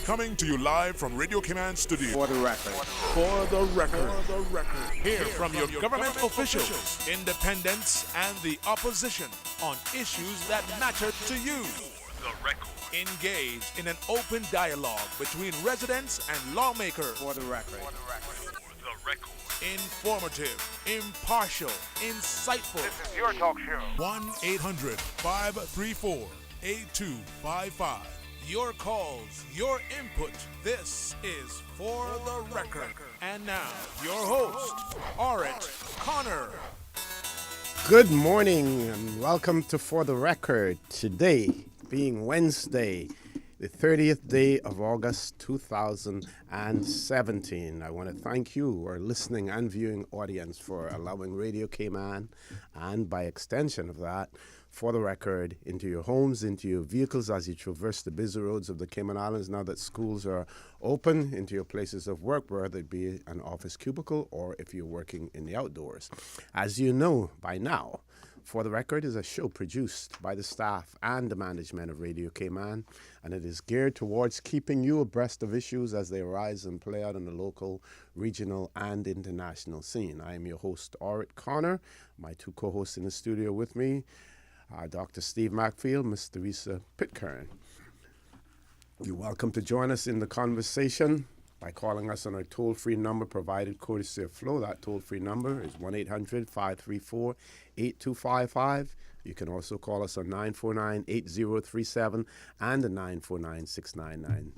Coming to you live from Radio Cayman Studio. For the record. For the record. Hear from your government officials, independents, and the opposition on issues that matter to you. The record. Engage in an open dialogue between residents and lawmakers. For the record. The record. Informative, impartial, insightful. This is your talk show. 1-800-534-8255. Your calls, your input. This is For the Record. And now, your host, Orit Connor. Good morning and welcome to For the Record. Today, being Wednesday, the 30th day of August 2017. I want to thank you, our listening and viewing audience, for allowing Radio Cayman, and by extension of that, For the Record, into your homes, into your vehicles as you traverse the busy roads of the Cayman Islands now that schools are open, into your places of work, whether it be an office cubicle or if you're working in the outdoors. As you know by now, For the Record is a show produced by the staff and the management of Radio Cayman, and it is geared towards keeping you abreast of issues as they arise and play out on the local, regional, and international scene. I am your host, Orit Connor. My two co-hosts in the studio with me, Dr. Steve Macfield, Ms. Teresa Pitcairn. You're welcome to join us in the conversation by calling us on our toll-free number provided courtesy of Flow. That toll-free number is 1-800-534-8255. You can also call us on 949-8037 and the 949-6990.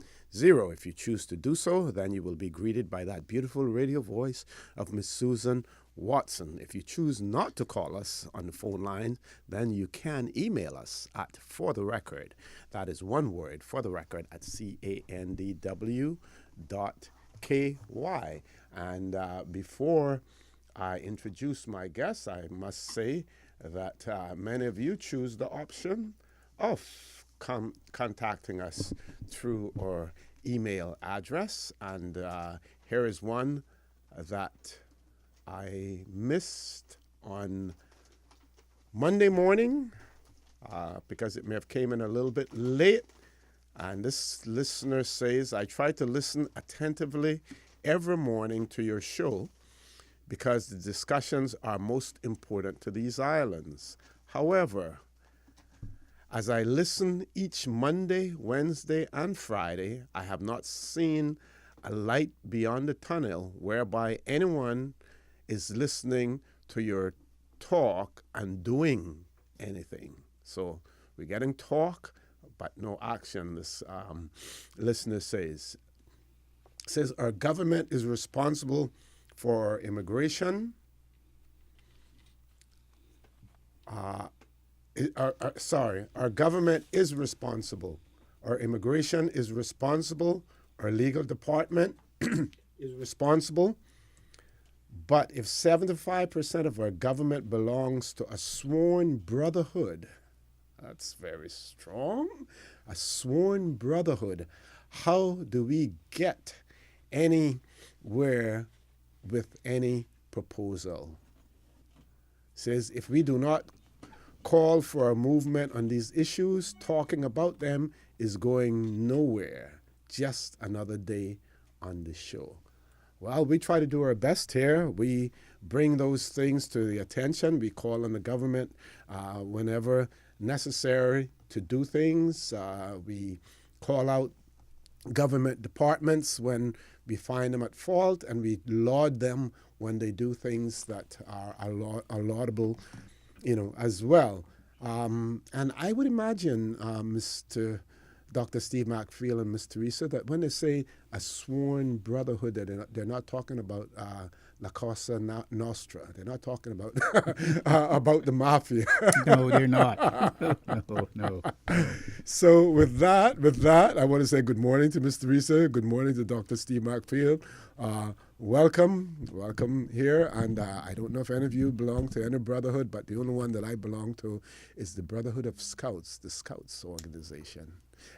If you choose to do so, then you will be greeted by that beautiful radio voice of Miss Susan Watson. If you choose not to call us on the phone line, then you can email us at For the Record. That is one word, For the Record, at candw.ky. And before I introduce my guests, I must say that many of you choose the option of contacting us through our email address. And here is one that I missed on Monday morning because it may have came in a little bit late. And this listener says, I try to listen attentively every morning to your show because the discussions are most important to these islands. However, as I listen each Monday, Wednesday, and Friday, I have not seen a light beyond the tunnel whereby anyone is listening to your talk and doing anything. So we're getting talk, but no action, this listener says. Says our government is responsible for immigration. Our government is responsible. Our immigration is responsible. Our legal department is responsible. But if 75% of our government belongs to a sworn brotherhood, that's very strong, a sworn brotherhood, how do we get anywhere with any proposal? Says if we do not call for a movement on these issues, talking about them is going nowhere. Just another day on the show. Well, we try to do our best here. We bring those things to the attention. We call on the government whenever necessary to do things. We call out government departments when we find them at fault, and we laud them when they do things that are laudable, as well. And I would imagine, Mr. Dr. Steve Macfield and Ms. Teresa, that when they say a sworn brotherhood, that they're not talking about La Cosa Nostra. They're not talking about about the mafia. No, they're not. No. So with that, I want to say good morning to Ms. Teresa. Good morning to Dr. Steve Macfield. Welcome here. And I don't know if any of you belong to any brotherhood, but the only one that I belong to is the Brotherhood of Scouts, the Scouts organization.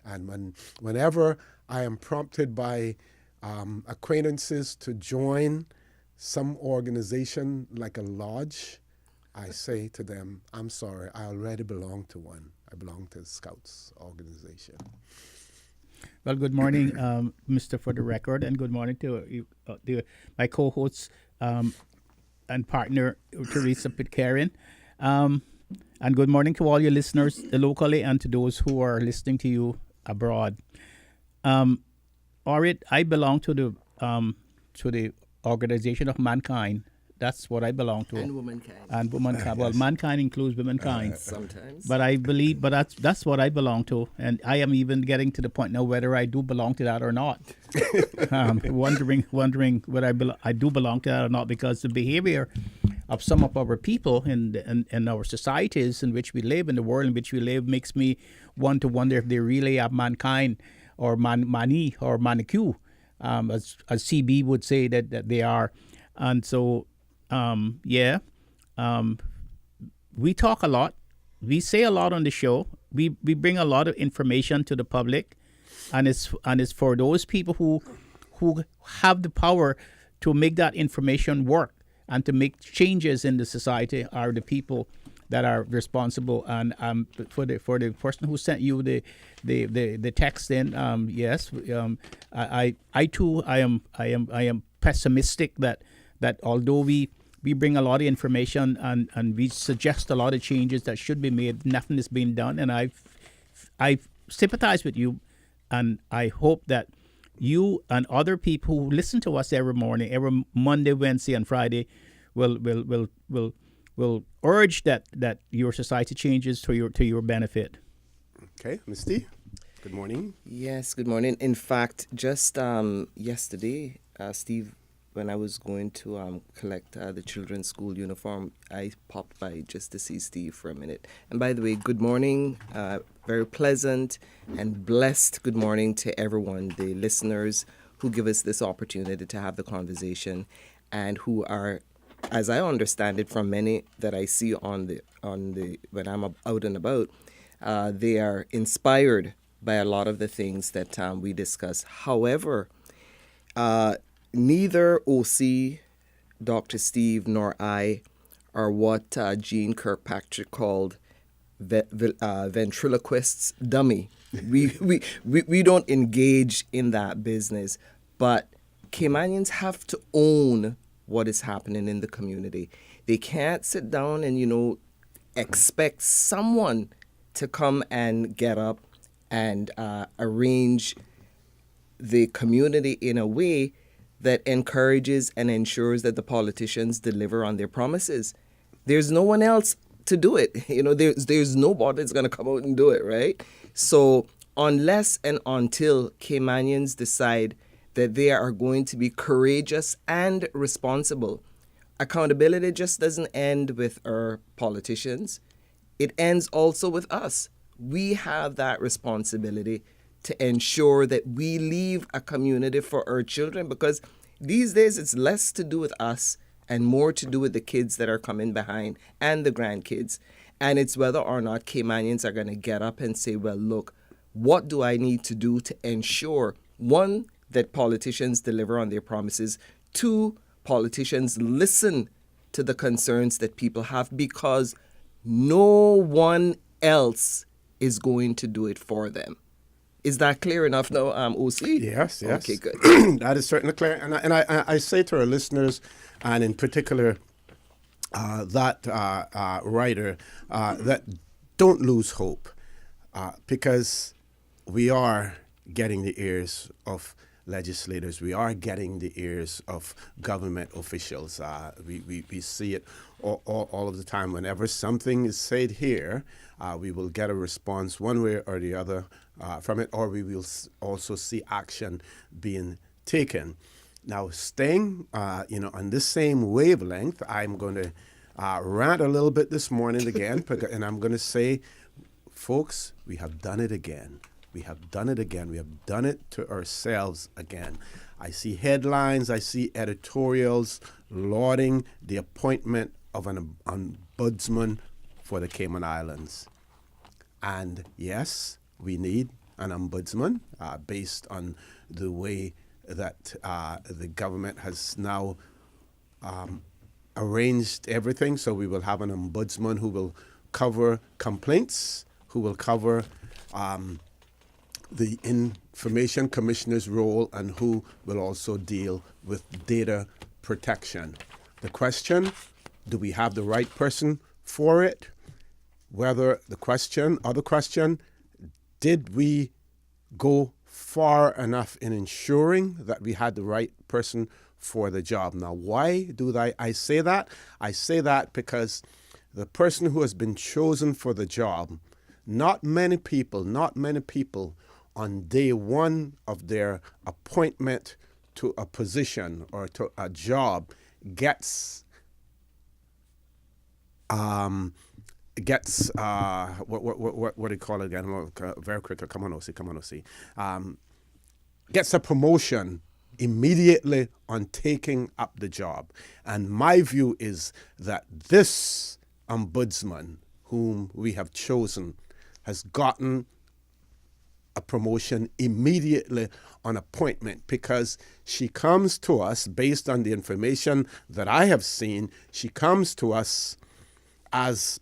And whenever I am prompted by acquaintances to join some organization like a lodge, I say to them, I'm sorry, I already belong to one. I belong to the Scouts organization. Well, good morning, Mr. For the Record, and good morning to my co-hosts and partner, Teresa Pitcairn. And good morning to all your listeners locally and to those who are listening to you abroad. Orit, I belong to the Organization of Mankind. That's what I belong to. And womankind. And womankind. Well, mankind includes womankind. Sometimes. But I believe, but that's what I belong to, and I am even getting to the point now whether I do belong to that or not. Wondering whether I do belong to that or not, because the behavior of some of our people in our societies in which we live, in the world in which we live, makes me want to wonder if they really have mankind or mani or manicu, as CB would say that they are, and so. We talk a lot. We say a lot on the show. We bring a lot of information to the public, and it's for those people who have the power to make that information work and to make changes in the society are the people that are responsible. And for the person who sent you the text in, yes, I too am pessimistic that although we bring a lot of information and we suggest a lot of changes that should be made, nothing is being done. And I sympathize with you, and I hope that you and other people who listen to us every morning, every Monday, Wednesday, and Friday, will urge that your society changes to your benefit. Okay, Misty, good morning. Yes, good morning. In fact, just yesterday, Steve, when I was going to collect the children's school uniform, I popped by just to see Steve for a minute. And by the way, good morning, very pleasant and blessed good morning to everyone, the listeners who give us this opportunity to have the conversation, and who are, as I understand it from many that I see on the when I'm out and about, they are inspired by a lot of the things that we discuss. However, neither OC, Dr. Steve, nor I are what Jean Kirkpatrick called ventriloquists dummy. We don't engage in that business. But Caymanians have to own what is happening in the community. They can't sit down and, expect someone to come and get up and arrange the community in a way that encourages and ensures that the politicians deliver on their promises. There's no one else to do it. There's nobody that's going to come out and do it, right? So unless and until Caymanians decide that they are going to be courageous and responsible, accountability just doesn't end with our politicians. It ends also with us. We have that responsibility to ensure that we leave a community for our children, because these days it's less to do with us and more to do with the kids that are coming behind and the grandkids. And it's whether or not Caymanians are going to get up and say, well, look, what do I need to do to ensure, one, that politicians deliver on their promises, two, politicians listen to the concerns that people have, because no one else is going to do it for them. Is that clear enough now, OC? Yes. Okay, good. That is certainly clear. And I say to our listeners, and in particular that writer, that don't lose hope, because we are getting the ears of legislators. We are getting the ears of government officials. We see it all of the time. Whenever something is said here, we will get a response one way or the other from it, or we will also see action being taken. Now, staying on this same wavelength, I'm going to rant a little bit this morning again, and I'm going to say, folks, we have done it again. We have done it again. We have done it to ourselves again. I see headlines, I see editorials lauding the appointment of an ombudsman for the Cayman Islands. And yes, we need an ombudsman based on the way that the government has now arranged everything. So we will have an ombudsman who will cover complaints, who will cover the Information Commissioner's role and who will also deal with data protection. The question, do we have the right person for it? Other question, did we go far enough in ensuring that we had the right person for the job? Now, why do I say that? I say that because the person who has been chosen for the job, not many people on day one of their appointment to a position or to a job gets what do you call it again? Very quickly, come on, OC. Gets a promotion immediately on taking up the job. And my view is that this ombudsman whom we have chosen has gotten a promotion immediately on appointment, because she comes to us based on the information that I have seen. She comes to us as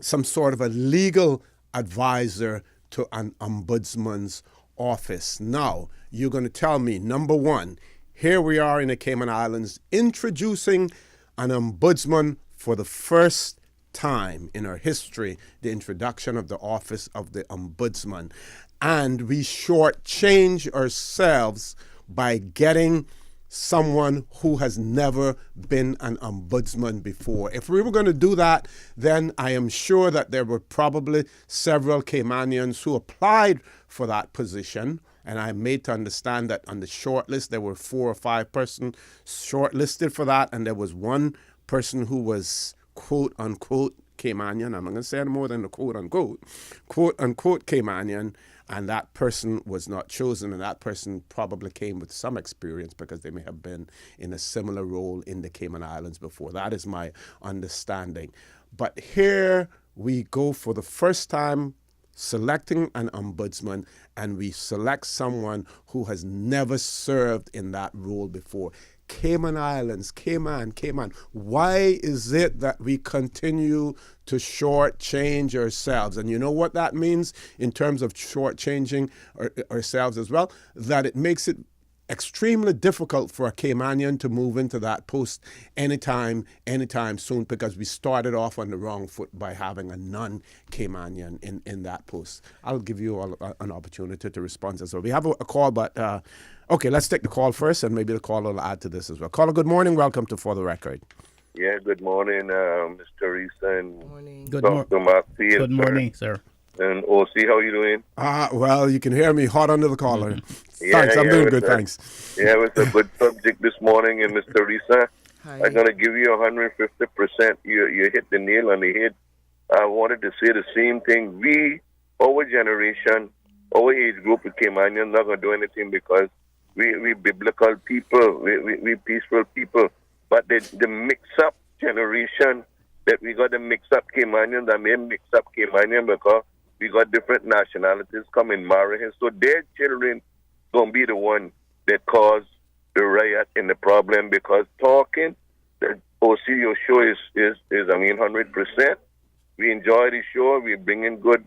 some sort of a legal advisor to an ombudsman's office. Now, you're going to tell me, number one, here we are in the Cayman Islands introducing an ombudsman for the first time in our history, the introduction of the office of the ombudsman. And we shortchange ourselves by getting someone who has never been an ombudsman before. If we were going to do that, then I am sure that there were probably several Caymanians who applied for that position. And I'm made to understand that on the short list, there were 4 or 5 persons shortlisted for that. And there was one person who was quote unquote Caymanian. I'm not going to say any more than the quote unquote Caymanian. And that person was not chosen, and that person probably came with some experience because they may have been in a similar role in the Cayman Islands before. That is my understanding. But here we go for the first time selecting an ombudsman, and we select someone who has never served in that role before. Cayman Islands, Cayman. Why is it that we continue to shortchange ourselves? And you know what that means in terms of shortchanging ourselves as well? That it makes it extremely difficult for a Caymanian to move into that post anytime soon, because we started off on the wrong foot by having a non-Caymanian in that post. I'll give you all an opportunity to respond as well. We have a call, but okay, let's take the call first, and maybe the caller will add to this as well. Caller, good morning. Welcome to For the Record. Yeah, good morning, Mr. Risa and Good Dr. Marcy. Good morning, sir. And OC, how you doing? Well, you can hear me hot under the collar. Thanks, I'm doing good, thanks. Yeah, it was a good subject this morning, and Mr. Risa, I'm going to give you 150%. You hit the nail on the head. I wanted to say the same thing. We, our generation, our age group of Caymanians, not going to do anything because we biblical people, we peaceful people. But the mix-up generation, that we got the mix-up Caymanians, I mean mix-up Caymanian because we got different nationalities coming marrying. So their children going to be the one that cause the riot and the problem, because talking, the OCO show is 100%. We enjoy the show. We bring in good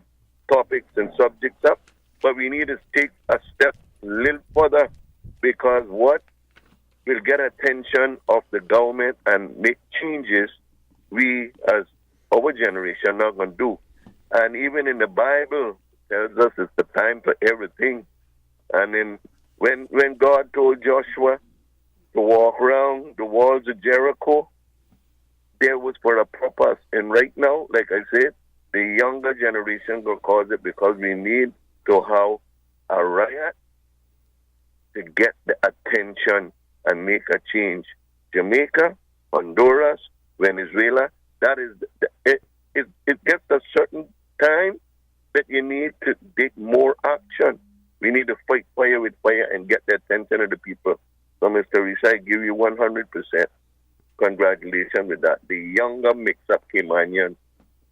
topics and subjects up. But we need to take a step a little further, because what will get attention of the government and make changes, we as our generation not going to do. And even in the Bible tells us it's the time for everything. And then when God told Joshua to walk around the walls of Jericho, there was for a purpose. And right now, like I said, the younger generation will cause it, because we need to have a riot to get the attention and make a change. Jamaica, Honduras, Venezuela, that is, it gets a certain time that you need to take more action. We need to fight fire with fire and get the attention of the people. So, Mr. Risa, I give you 100% congratulations with that. The younger mix-up Caymanians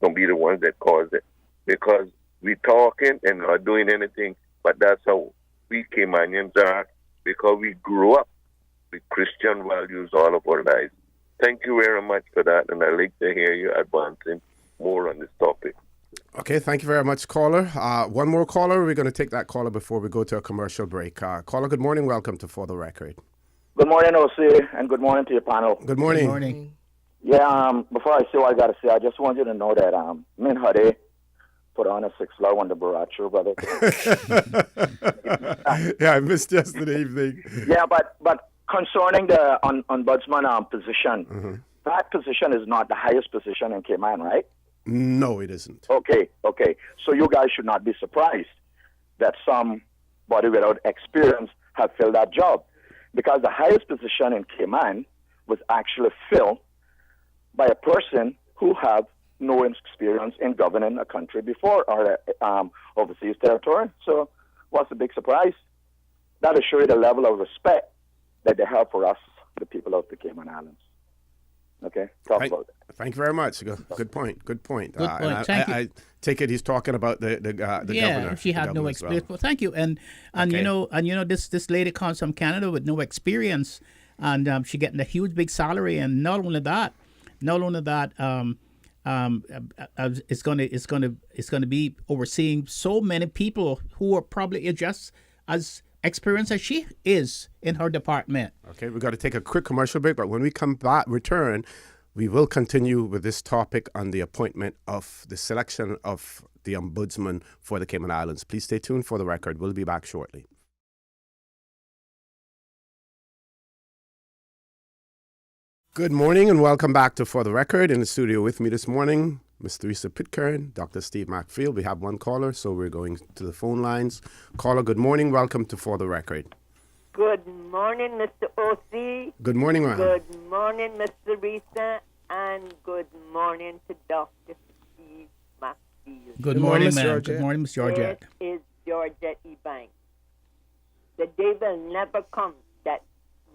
going to be the ones that cause it, because we talking and not doing anything, but that's how we Caymanians are, because we grew up with Christian values all of our lives. Thank you very much for that, and I'd like to hear you advancing more on this topic. Okay, thank you very much, caller. One more caller. We're going to take that caller before we go to a commercial break. Caller, good morning. Welcome to For the Record. Good morning, OC, and good morning to your panel. Good morning. Good morning. Yeah, before I say what I got to say, I just want you to know that me and Hade put on a 6-low on the Baracho, brother. Yeah, I missed yesterday evening. Yeah, but concerning the ombudsman position, that position is not the highest position in Cayman, right? No, it isn't. Okay. So you guys should not be surprised that somebody without experience have filled that job, because the highest position in Cayman was actually filled by a person who have no experience in governing a country before, or overseas territory. So what's the big surprise? That will show you the level of respect that they have for us, the people of the Cayman Islands. Okay, talk about it. Thank you very much. Good point. Good point. Thank you. I take it he's talking about the governor. Yeah, she had no experience. Well, thank you. And Okay. you know this lady comes from Canada with no experience, and she getting a huge big salary. And not only that, it's gonna be overseeing so many people who are probably just as experienced as she is in her department. Okay, we've got to take a quick commercial break, but when we return, we will continue with this topic on the appointment of the selection of the ombudsman for the Cayman Islands. Please stay tuned for the record. We'll be back shortly. Good morning and welcome back to For the Record. In the studio with me this morning, Ms. Theresa Pitcairn, Dr. Steve McField. We have one caller, so we're going to the phone lines. Caller, good morning. Welcome to For the Record. Good morning, Mr. O.C. Good morning, ma'am. Good morning, Miss Theresa. And good morning to Dr. Steve McField. Good morning, Miss ma'am. Georgette. Good morning, Miss Georgette. This is Georgette Ebanks. The day will never come that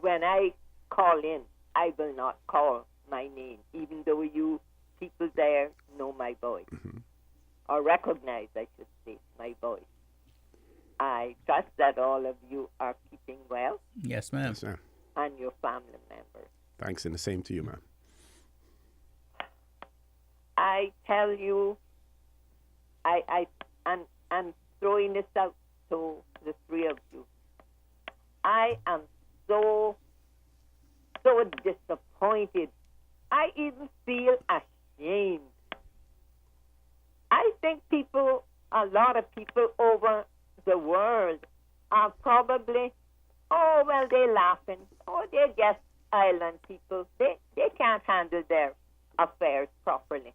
when I call in, I will not call my name, even though you people there know my voice, or recognize, I should say, my voice. I trust that all of you are keeping well, Yes, ma'am. Yes, ma'am. and your family members. Thanks, and the same to you, ma'am. I tell you, I'm throwing this out to the three of you. I am so disappointed. I even feel ashamed. I think a lot of people over the world are probably, they're laughing. Oh, they're just island people. They can't handle their affairs properly.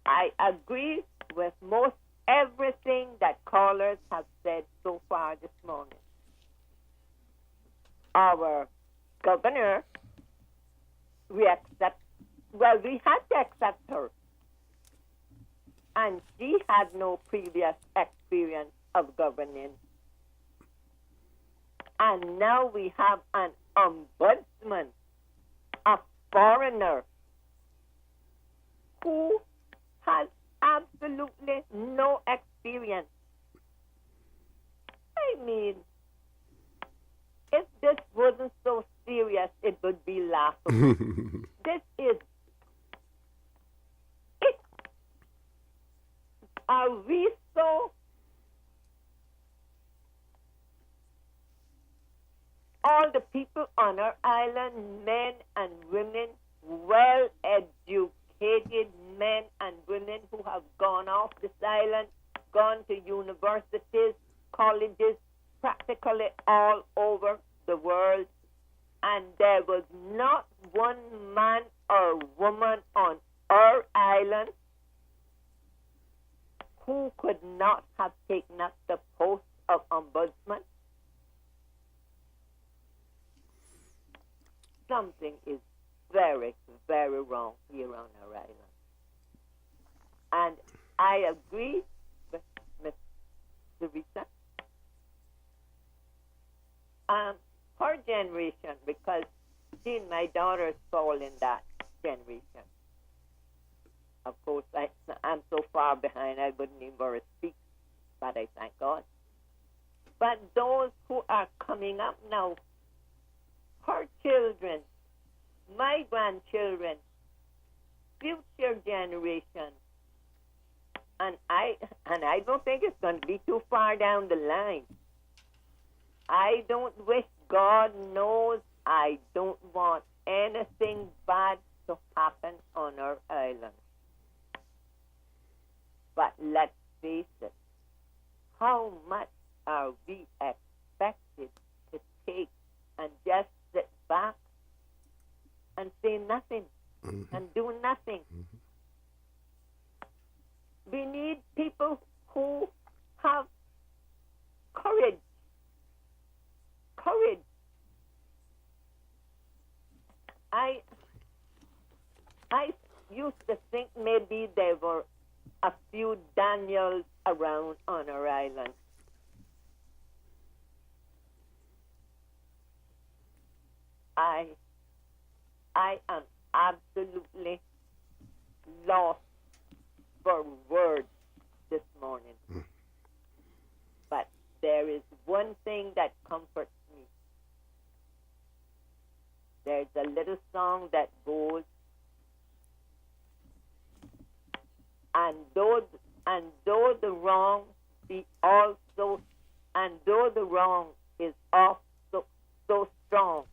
I agree with most everything that callers have said so far this morning. Our governor, we had to accept her. And she had no previous experience of governing. And now we have an ombudsman, a foreigner, who has absolutely no experience. I mean, if this wasn't so serious, it would be laughable. This is it. Are we so? All the people on our island, men and women, well-educated men and women who have gone off this island, gone to universities, colleges, practically all over the world, and there was not one man or woman on our island who could not have taken up the post of ombudsman. Something is very, very wrong here on our island. And I agree with Ms. Theresa. Her generation, because she and my daughters fall in that generation. Of course, I'm so far behind I wouldn't even speak, but I thank God. But those who are coming up now, her children, my grandchildren, future generations, and I don't think it's going to be too far down the line. I don't wish, God knows, I don't want anything bad to happen on our island. But let's face it, how much are we expected to take and just sit back and say nothing and do nothing? We need people who have courage. Courage. I used to think maybe there were a few Daniels around on our island. I am absolutely lost for words this morning. But there is one thing that comforts me. There's a little song that goes, and though the wrong be also, and though the wrong is also so strong,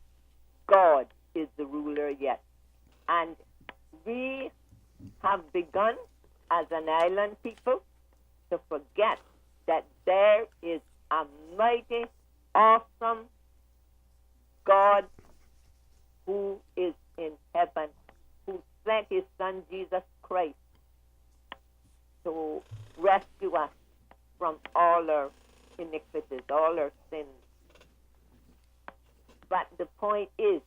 God is the ruler yet. And we have begun as an island people to forget that there is a mighty, awesome God who is in heaven, who sent his son Jesus Christ to rescue us from all our iniquities, all our sins. But the point is,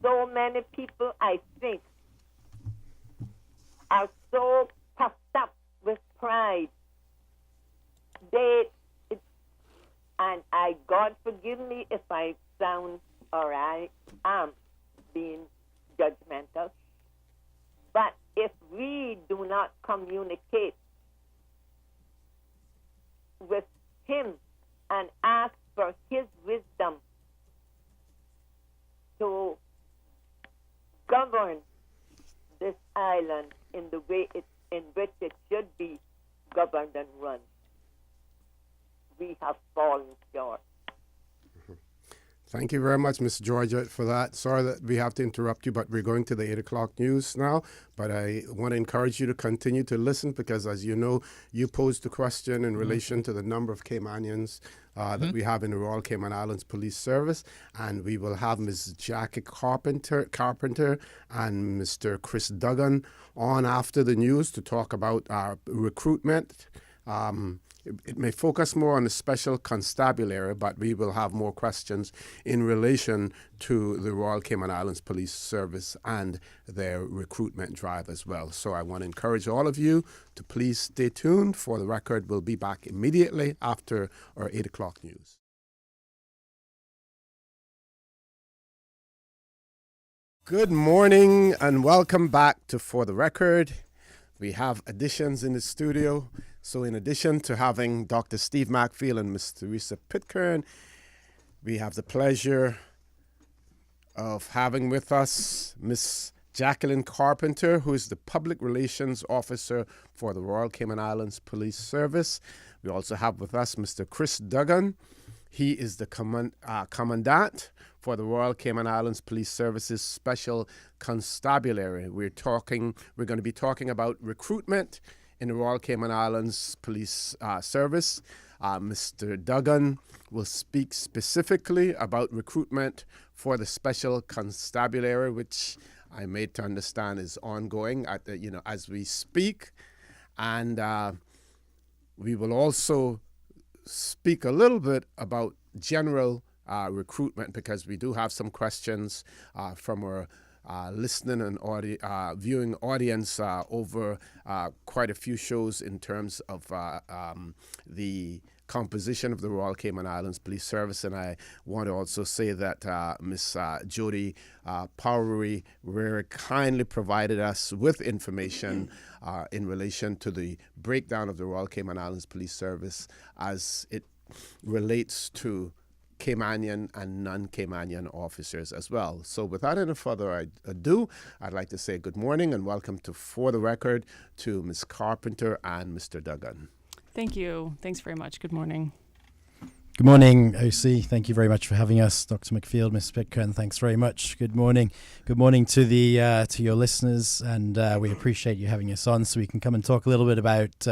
so many people, I think, are so puffed up with pride. God forgive me if I sound or I am being judgmental. But if we do not communicate with him and ask for his wisdom to govern this island in the way in which it should be governed and run, we have fallen short. Thank you very much, Ms. Georgia, for that. Sorry that we have to interrupt you, but we're going to the 8 o'clock news now. But I want to encourage you to continue to listen because, as you know, you posed the question in relation to the number of Caymanians that we have in the Royal Cayman Islands Police Service. And we will have Ms. Jackie Carpenter and Mr. Chris Duggan on after the news to talk about our recruitment. It may focus more on the special constabulary, but we will have more questions in relation to the Royal Cayman Islands Police Service and their recruitment drive as well. So I want to encourage all of you to please stay tuned. For the record, we'll be back immediately after our 8 o'clock news. Good morning and welcome back to For the Record. We have additions in the studio. So in addition to having Dr. Steve Macfield and Ms. Teresa Pitcairn, we have the pleasure of having with us Ms. Jacqueline Carpenter, who is the Public Relations Officer for the Royal Cayman Islands Police Service. We also have with us Mr. Chris Duggan. He is the Commandant for the Royal Cayman Islands Police Service's Special Constabulary. We're going to be talking about recruitment in the Royal Cayman Islands Police Service. Mr. Duggan will speak specifically about recruitment for the Special Constabulary, which I made to understand is ongoing as we speak. And we will also speak a little bit about general recruitment because we do have some questions from our listening and viewing audience over quite a few shows in terms of the composition of the Royal Cayman Islands Police Service. And I want to also say that Miss Jody Powery very kindly provided us with information in relation to the breakdown of the Royal Cayman Islands Police Service as it relates to Caymanian and non-Caymanian officers as well. So without any further ado, I'd like to say good morning and welcome to For the Record to Ms. Carpenter and Mr. Duggan. Thank you. Thanks very much. Good morning. Good morning, OC. Thank you very much for having us, Dr. McField, Ms. Pitcairn. Thanks very much. Good morning. Good morning to the to your listeners, and we appreciate you having us on so we can come and talk a little bit about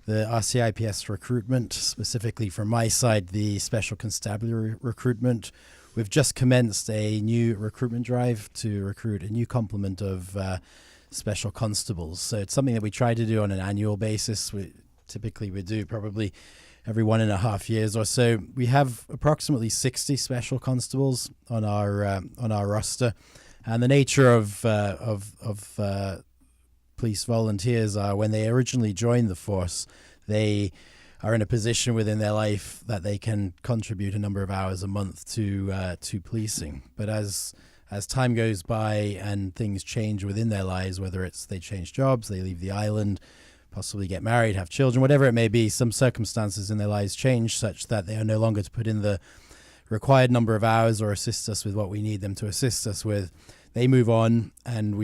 the RCIPS recruitment, specifically from my side, the Special Constabulary recruitment. We've just commenced a new recruitment drive to recruit a new complement of special constables. So it's something that we try to do on an annual basis. We do probably every 1.5 years or so. We have approximately 60 special constables on our roster, and the nature of police volunteers are when they originally join the force, they are in a position within their life that they can contribute a number of hours a month to policing. But as time goes by and things change within their lives, whether it's they change jobs, they leave the island, possibly get married, have children, whatever it may be, some circumstances in their lives change such that they are no longer to put in the required number of hours or assist us with what we need them to assist us with. They move on, and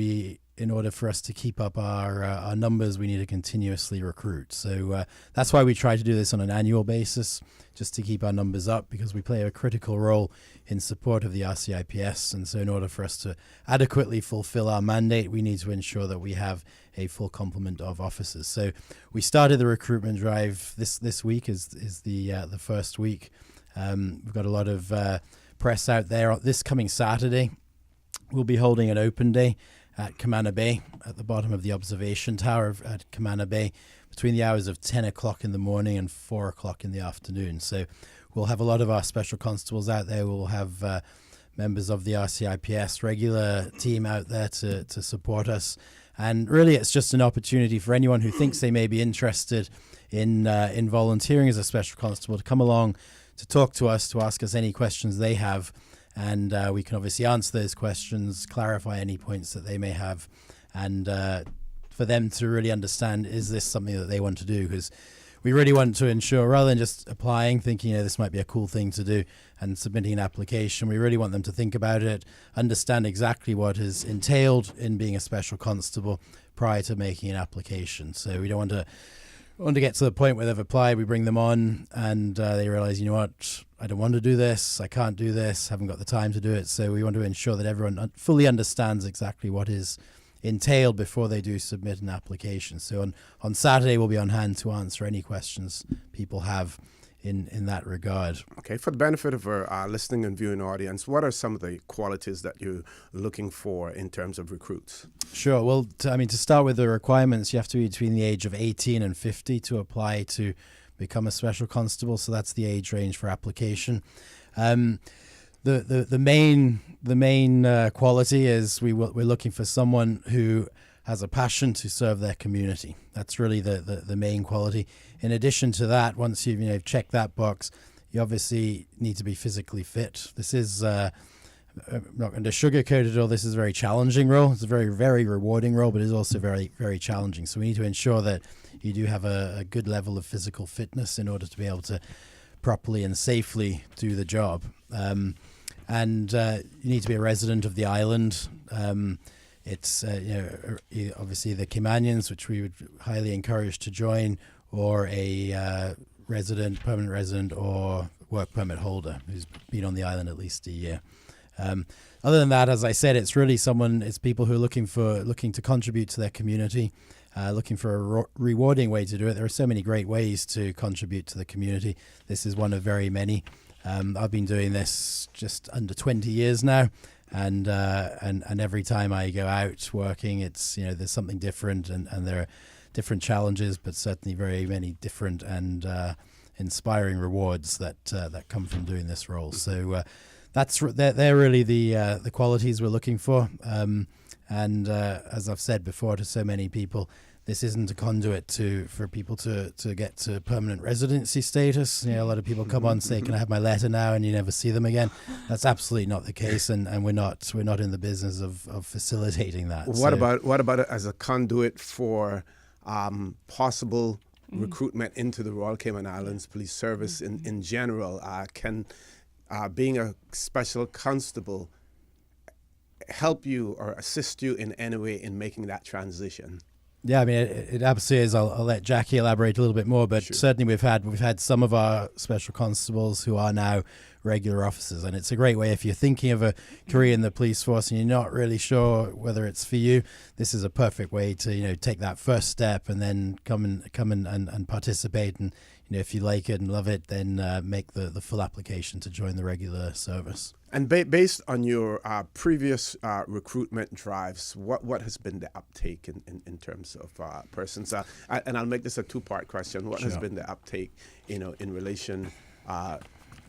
in order for us to keep up our numbers, we need to continuously recruit. So that's why we try to do this on an annual basis, just to keep our numbers up, because we play a critical role in support of the RCIPS. And so in order for us to adequately fulfill our mandate, we need to ensure that we have a full complement of officers. So we started the recruitment drive this week is the first week. We've got a lot of press out there. This coming Saturday, we'll be holding an open day at Cayman Bay, at the bottom of the observation tower at Cayman Bay, between the hours of 10 o'clock in the morning and 4 o'clock in the afternoon. So we'll have a lot of our special constables out there. We'll have members of the RCIPS regular team out there to support us. And really, it's just an opportunity for anyone who thinks they may be interested in volunteering as a special constable to come along, to talk to us, to ask us any questions they have. And we can obviously answer those questions, clarify any points that they may have, and for them to really understand, is this something that they want to do? Because we really want to ensure, rather than just applying, thinking, this might be a cool thing to do, and submitting an application, we really want them to think about it, understand exactly what is entailed in being a special constable prior to making an application. So we don't want to get to the point where they've applied, we bring them on, and they realize, what, I don't want to do this, I can't do this, haven't got the time to do it. So we want to ensure that everyone fully understands exactly what is entailed before they do submit an application. So on Saturday, we'll be on hand to answer any questions people have in that regard. Okay, for the benefit of our listening and viewing audience, what are some of the qualities that you're looking for in terms of recruits? Sure. Well, to start with the requirements, you have to be between the age of 18 and 50 to apply to become a special constable. So that's the age range for application. The main quality is we're looking for someone who has a passion to serve their community. That's really the main quality. In addition to that, once you've checked that box, you obviously need to be physically fit. This is I'm not going to sugarcoat it all. This is a very challenging role. It's a very, very rewarding role, but it's also very, very challenging. So we need to ensure that you do have a good level of physical fitness in order to be able to properly and safely do the job. And you need to be a resident of the island. It's obviously the Caymanians, which we would highly encourage to join, or a permanent resident, or work permit holder who's been on the island at least a year. Other than that, as I said, it's really it's people who are looking to contribute to their community, looking for a rewarding way to do it. There are so many great ways to contribute to the community. This is one of very many. I've been doing this just under 20 years now, and every time I go out working, it's there's something different, and there are different challenges, but certainly very many different and inspiring rewards that come from doing this role. So they're really the qualities we're looking for. And as I've said before to so many people, this isn't a conduit for people to get to permanent residency status. A lot of people come on and say, "Can I have my letter now?" and you never see them again. That's absolutely not the case, and we're not in the business of facilitating that. What about it as a conduit for possible recruitment into the Royal Cayman Islands Police Service in general? Can being a special constable help you or assist you in any way in making that transition? Yeah, I mean, it absolutely is. I'll let Jackie elaborate a little bit more, but certainly we've had some of our special constables who are now regular officers, and it's a great way if you're thinking of a career in the police force and you're not really sure whether it's for you. This is a perfect way to take that first step and then come and participate, and if you like it and love it, then make the full application to join the regular service. And based on your previous recruitment drives, what has been the uptake in terms of persons? And I'll make this a two-part question. What has been the uptake, in relation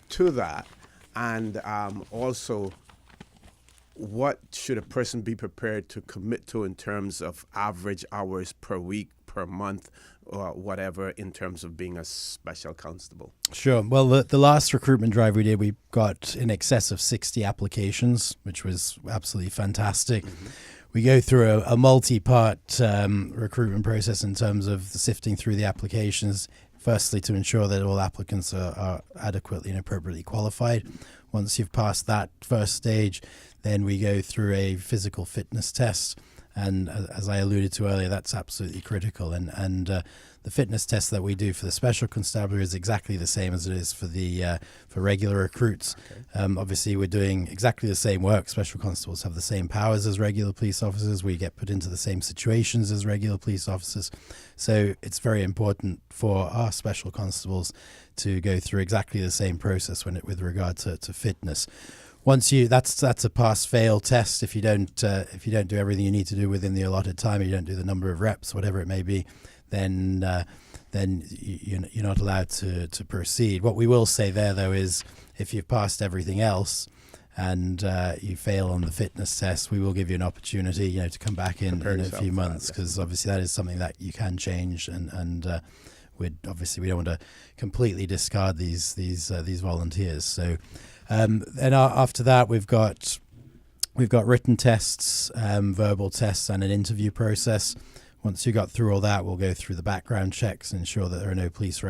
to that? And also, what should a person be prepared to commit to in terms of average hours per week, per month, or whatever, in terms of being a special constable? Sure. Well, the last recruitment drive we did, we got in excess of 60 applications, which was absolutely fantastic. Mm-hmm. We go through a multi-part recruitment process in terms of sifting through the applications, firstly to ensure that all applicants are adequately and appropriately qualified. Once you've passed that first stage, then we go through a physical fitness test. And as I alluded to earlier, that's absolutely critical. And the fitness test that we do for the special constabulary is exactly the same as it is for regular recruits. Okay. Obviously, we're doing exactly the same work. Special constables have the same powers as regular police officers. We get put into the same situations as regular police officers. So it's very important for our special constables to go through exactly the same process with regard to fitness. Once that's a pass-fail test. If you don't do everything you need to do within the allotted time, you don't do the number of reps, whatever it may be, then you're not allowed to proceed. What we will say there, though, is if you've passed everything else and you fail on the fitness test, we will give you an opportunity, to come back in a few months, because obviously that is something that you can change, and we don't want to completely discard these volunteers. So. And after that, we've got written tests, verbal tests, and an interview process. Once you got through all that, we'll go through the background checks, ensure that there are no police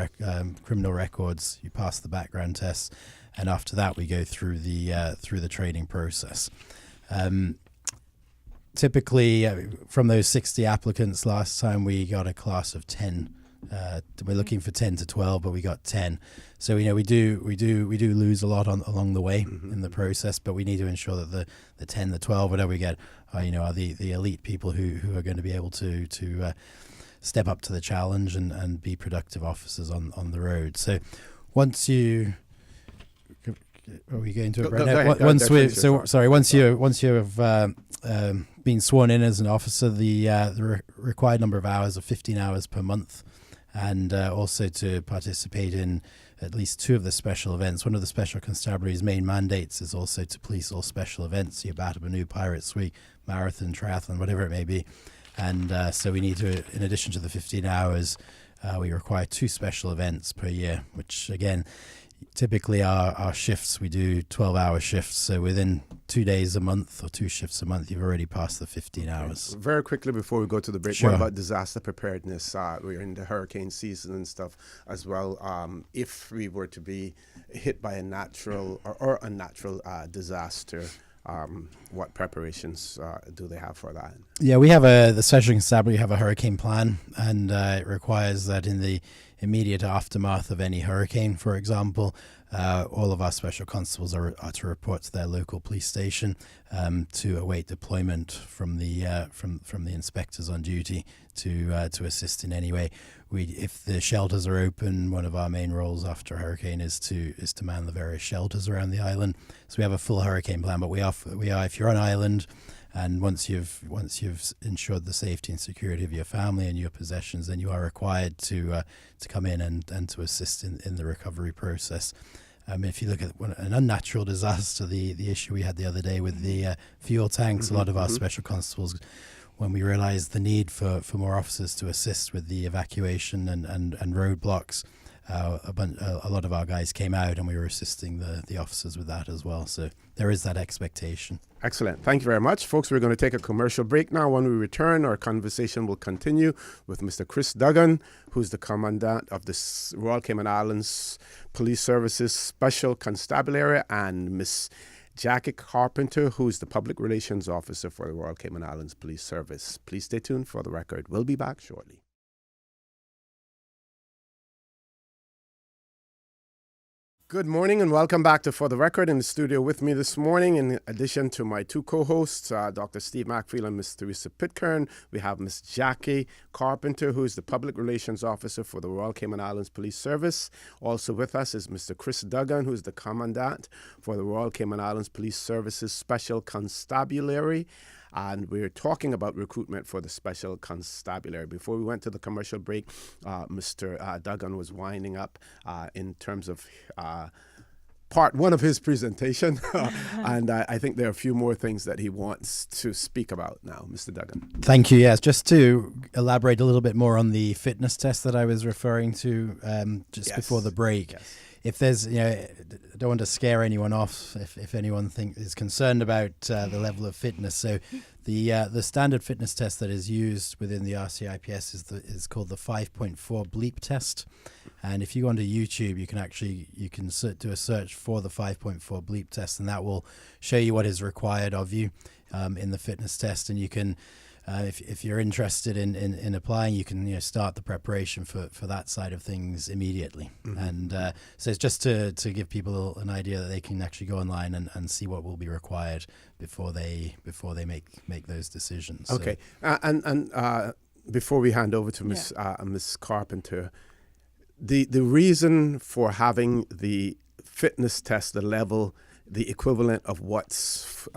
criminal records. You pass the background tests, and after that, we go through the training process. Typically, from those 60 applicants last time, we got a class of 10. We're looking for 10 to 12, but we got 10. So we do lose a lot along the way in the process, but we need to ensure that the 10, the 12, whatever we get, are the elite people who are going to be able to step up to the challenge and be productive officers on the road. So once you are we going to once you have been sworn in as an officer, the required number of hours are 15 hours per month. And also to participate in at least 2 of the special events. One of the special constabulary's main mandates is also to police all special events, your Batabanu, Pirates Week, marathon, triathlon, whatever it may be. And so we need to, in addition to the 15 hours, we require 2 special events per year, which again, typically our shifts, we do 12-hour shifts. So within 2 days a month or 2 shifts a month, you've already passed the 15 hours. Very quickly before we go to the break, Sure. What about disaster preparedness? We're in the hurricane season and stuff as well. If we were to be hit by a natural or unnatural disaster, what preparations do they have for that? Yeah, we have the special constabulary have a hurricane plan, and it requires that in the immediate aftermath of any hurricane, for example, all of our special constables are to report to their local police station to await deployment from the inspectors on duty to assist in any way. If the shelters are open, one of our main roles after a hurricane is to man the various shelters around the island. So we have a full hurricane plan, but we are if you're on island, and once you've ensured the safety and security of your family and your possessions, then you are required to come in and to assist in the recovery process. If you look at an unnatural disaster, the issue we had the other day with the fuel tanks, a lot of our special constables, when we realized the need for more officers to assist with the evacuation and roadblocks, a lot of our guys came out, and we were assisting the officers with that as well. So there is that expectation. Excellent. Thank you very much. Folks, we're going to take a commercial break now. When we return, our conversation will continue with Mr. Chris Duggan, who's the Commandant of the Royal Cayman Islands Police Services Special Constabulary, and Miss Jackie Carpenter, who is the Public Relations Officer for the Royal Cayman Islands Police Service. Please stay tuned for the record. We'll be back shortly. Good morning and welcome back to For the Record. In the studio with me this morning, in addition to my two co-hosts, Dr. Steve Macfield and Ms. Teresa Pitcairn, we have Ms. Jackie Carpenter, who is the Public Relations Officer for the Royal Cayman Islands Police Service. Also with us is Mr. Chris Duggan, who is the Commandant for the Royal Cayman Islands Police Services Special Constabulary. And we're talking about recruitment for the Special Constabulary. Before we went to the commercial break, Mr. Duggan was winding up in terms of part one of his presentation. And I think there are a few more things that he wants to speak about now. Mr. Duggan. Thank you. Yes, just to elaborate a little bit more on the fitness test that I was referring to before the break. Yes. If there's, I don't want to scare anyone off if anyone is concerned about the level of fitness. So the standard fitness test that is used within the RCIPS is called the 5.4 bleep test. And if you go onto YouTube, you can do a search for the 5.4 bleep test, and that will show you what is required of you in the fitness test. And you can, if you're interested in applying, you can start the preparation for that side of things immediately. Mm-hmm. And so it's just to give people an idea that they can actually go online and see what will be required before they make those decisions. Okay, so. And before we hand over to Ms. Carpenter, the reason for having the fitness test, the level, the equivalent of what's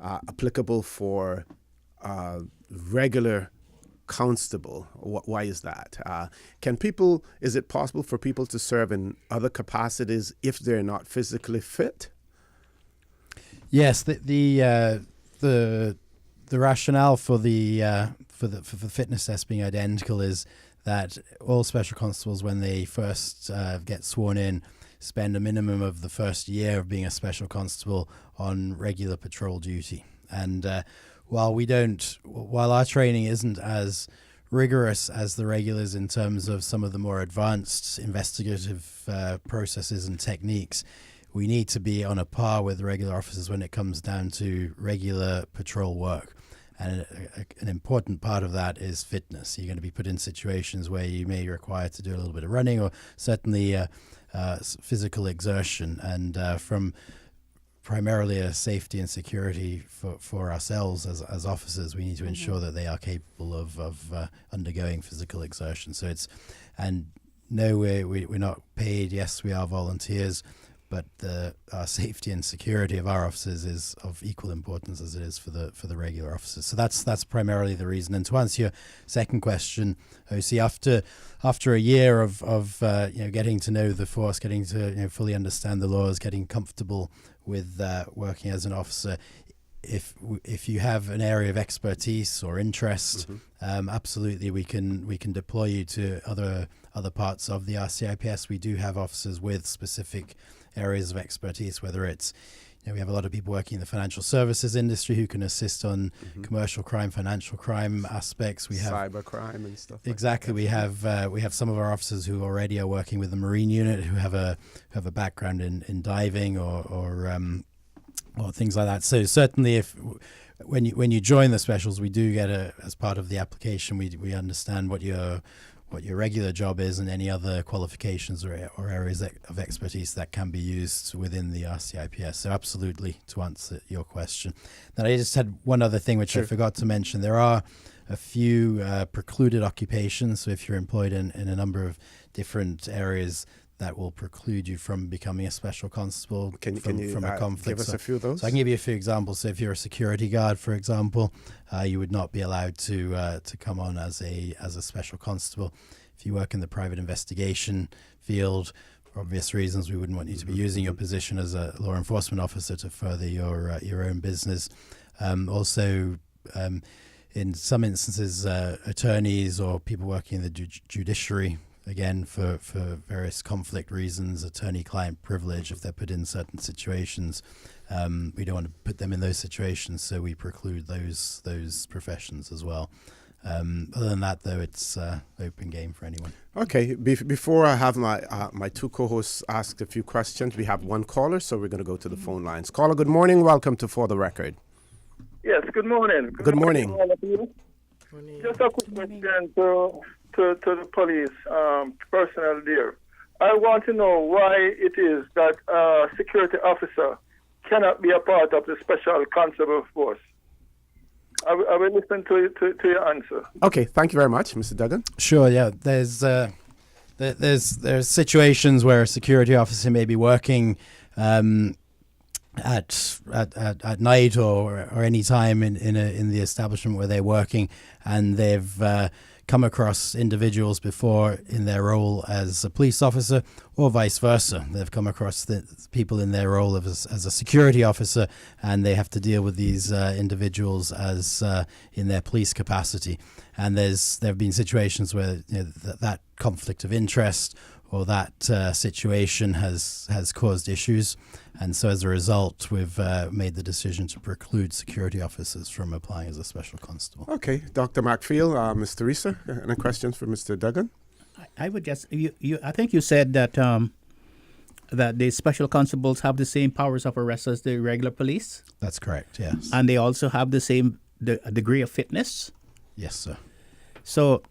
applicable for regular constable, why is that? Is it possible for people to serve in other capacities if they're not physically fit? Yes, the rationale for the fitness test being identical is that all special constables, when they first get sworn in, spend a minimum of the first year of being a special constable on regular patrol duty. And while our training isn't as rigorous as the regulars in terms of some of the more advanced investigative processes and techniques, we need to be on a par with regular officers when it comes down to regular patrol work. And an important part of that is fitness. You're going to be put in situations where you may be required to do a little bit of running or certainly physical exertion. And from primarily a safety and security for ourselves as officers, we need to ensure that they are capable of undergoing physical exertion. So we're not paid. Yes, we are volunteers, but our safety and security of our officers is of equal importance as it is for the regular officers. So that's primarily the reason. And to answer your second question, OC, after a year of getting to know the force, getting to fully understand the laws, getting comfortable with working as an officer, if you have an area of expertise or interest, absolutely we can deploy you to other parts of the RCIPS. We do have officers with specific areas of expertise, whether it's we have a lot of people working in the financial services industry who can assist on commercial crime, financial crime aspects. We have cyber crime and stuff. Exactly. We have some of our officers who already are working with the Marine unit who have a background in diving or things like that. So certainly, when you join the specials, we do get as part of the application, we understand what your regular job is and any other qualifications or areas of expertise that can be used within the RCIPS. So absolutely, to answer your question. Then I just had one other thing which I forgot to mention. There are a few precluded occupations. So if you're employed in a number of different areas, that will preclude you from becoming a special constable from a conflict. Give us a few of those? So I can give you a few examples. So if you're a security guard, for example, you would not be allowed to come on as a special constable. If you work in the private investigation field, for obvious reasons, we wouldn't want you to be using your position as a law enforcement officer to further your own business. Also, in some instances, attorneys or people working in the judiciary, again, for various conflict reasons, attorney-client privilege, if they're put in certain situations. We don't want to put them in those situations, so we preclude those professions as well. Other than that, though, it's open game for anyone. Okay, before I have my two co-hosts ask a few questions, we have one caller, so we're going to go to the phone lines. Caller, good morning. Welcome to For the Record. Yes, good morning. Good morning. All of you. Just a quick question to the police personnel there. I want to know why it is that a security officer cannot be a part of the special constable force. I will listen to your answer. Okay, thank you very much, Mr. Duggan. Sure, yeah. There's situations where a security officer may be working at night or any time in the establishment where they're working, and they've come across individuals before in their role as a police officer, or vice versa. They've come across the people in their role as a security officer, and they have to deal with these individuals as in their police capacity. And there have been situations where that conflict of interest or that situation has caused issues. And so as a result, we've made the decision to preclude security officers from applying as a special constable. Okay, Dr. McField, Ms. Teresa, any questions for Mr. Duggan? I would guess I think you said that that the special constables have the same powers of arrest as the regular police. That's correct. Yes. And they also have the same degree of fitness. Yes, sir. So,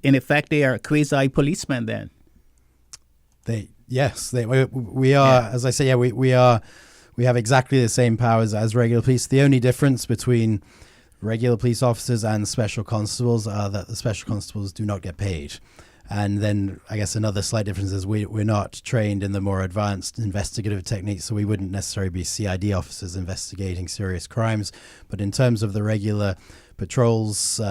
in effect, they are quasi policemen then. We are, as I say, we have exactly the same powers as regular police. The only difference between regular police officers and special constables are that the special constables do not get paid. And then I guess another slight difference is we're not trained in the more advanced investigative techniques, so we wouldn't necessarily be CID officers investigating serious crimes. But in terms of the regular patrols,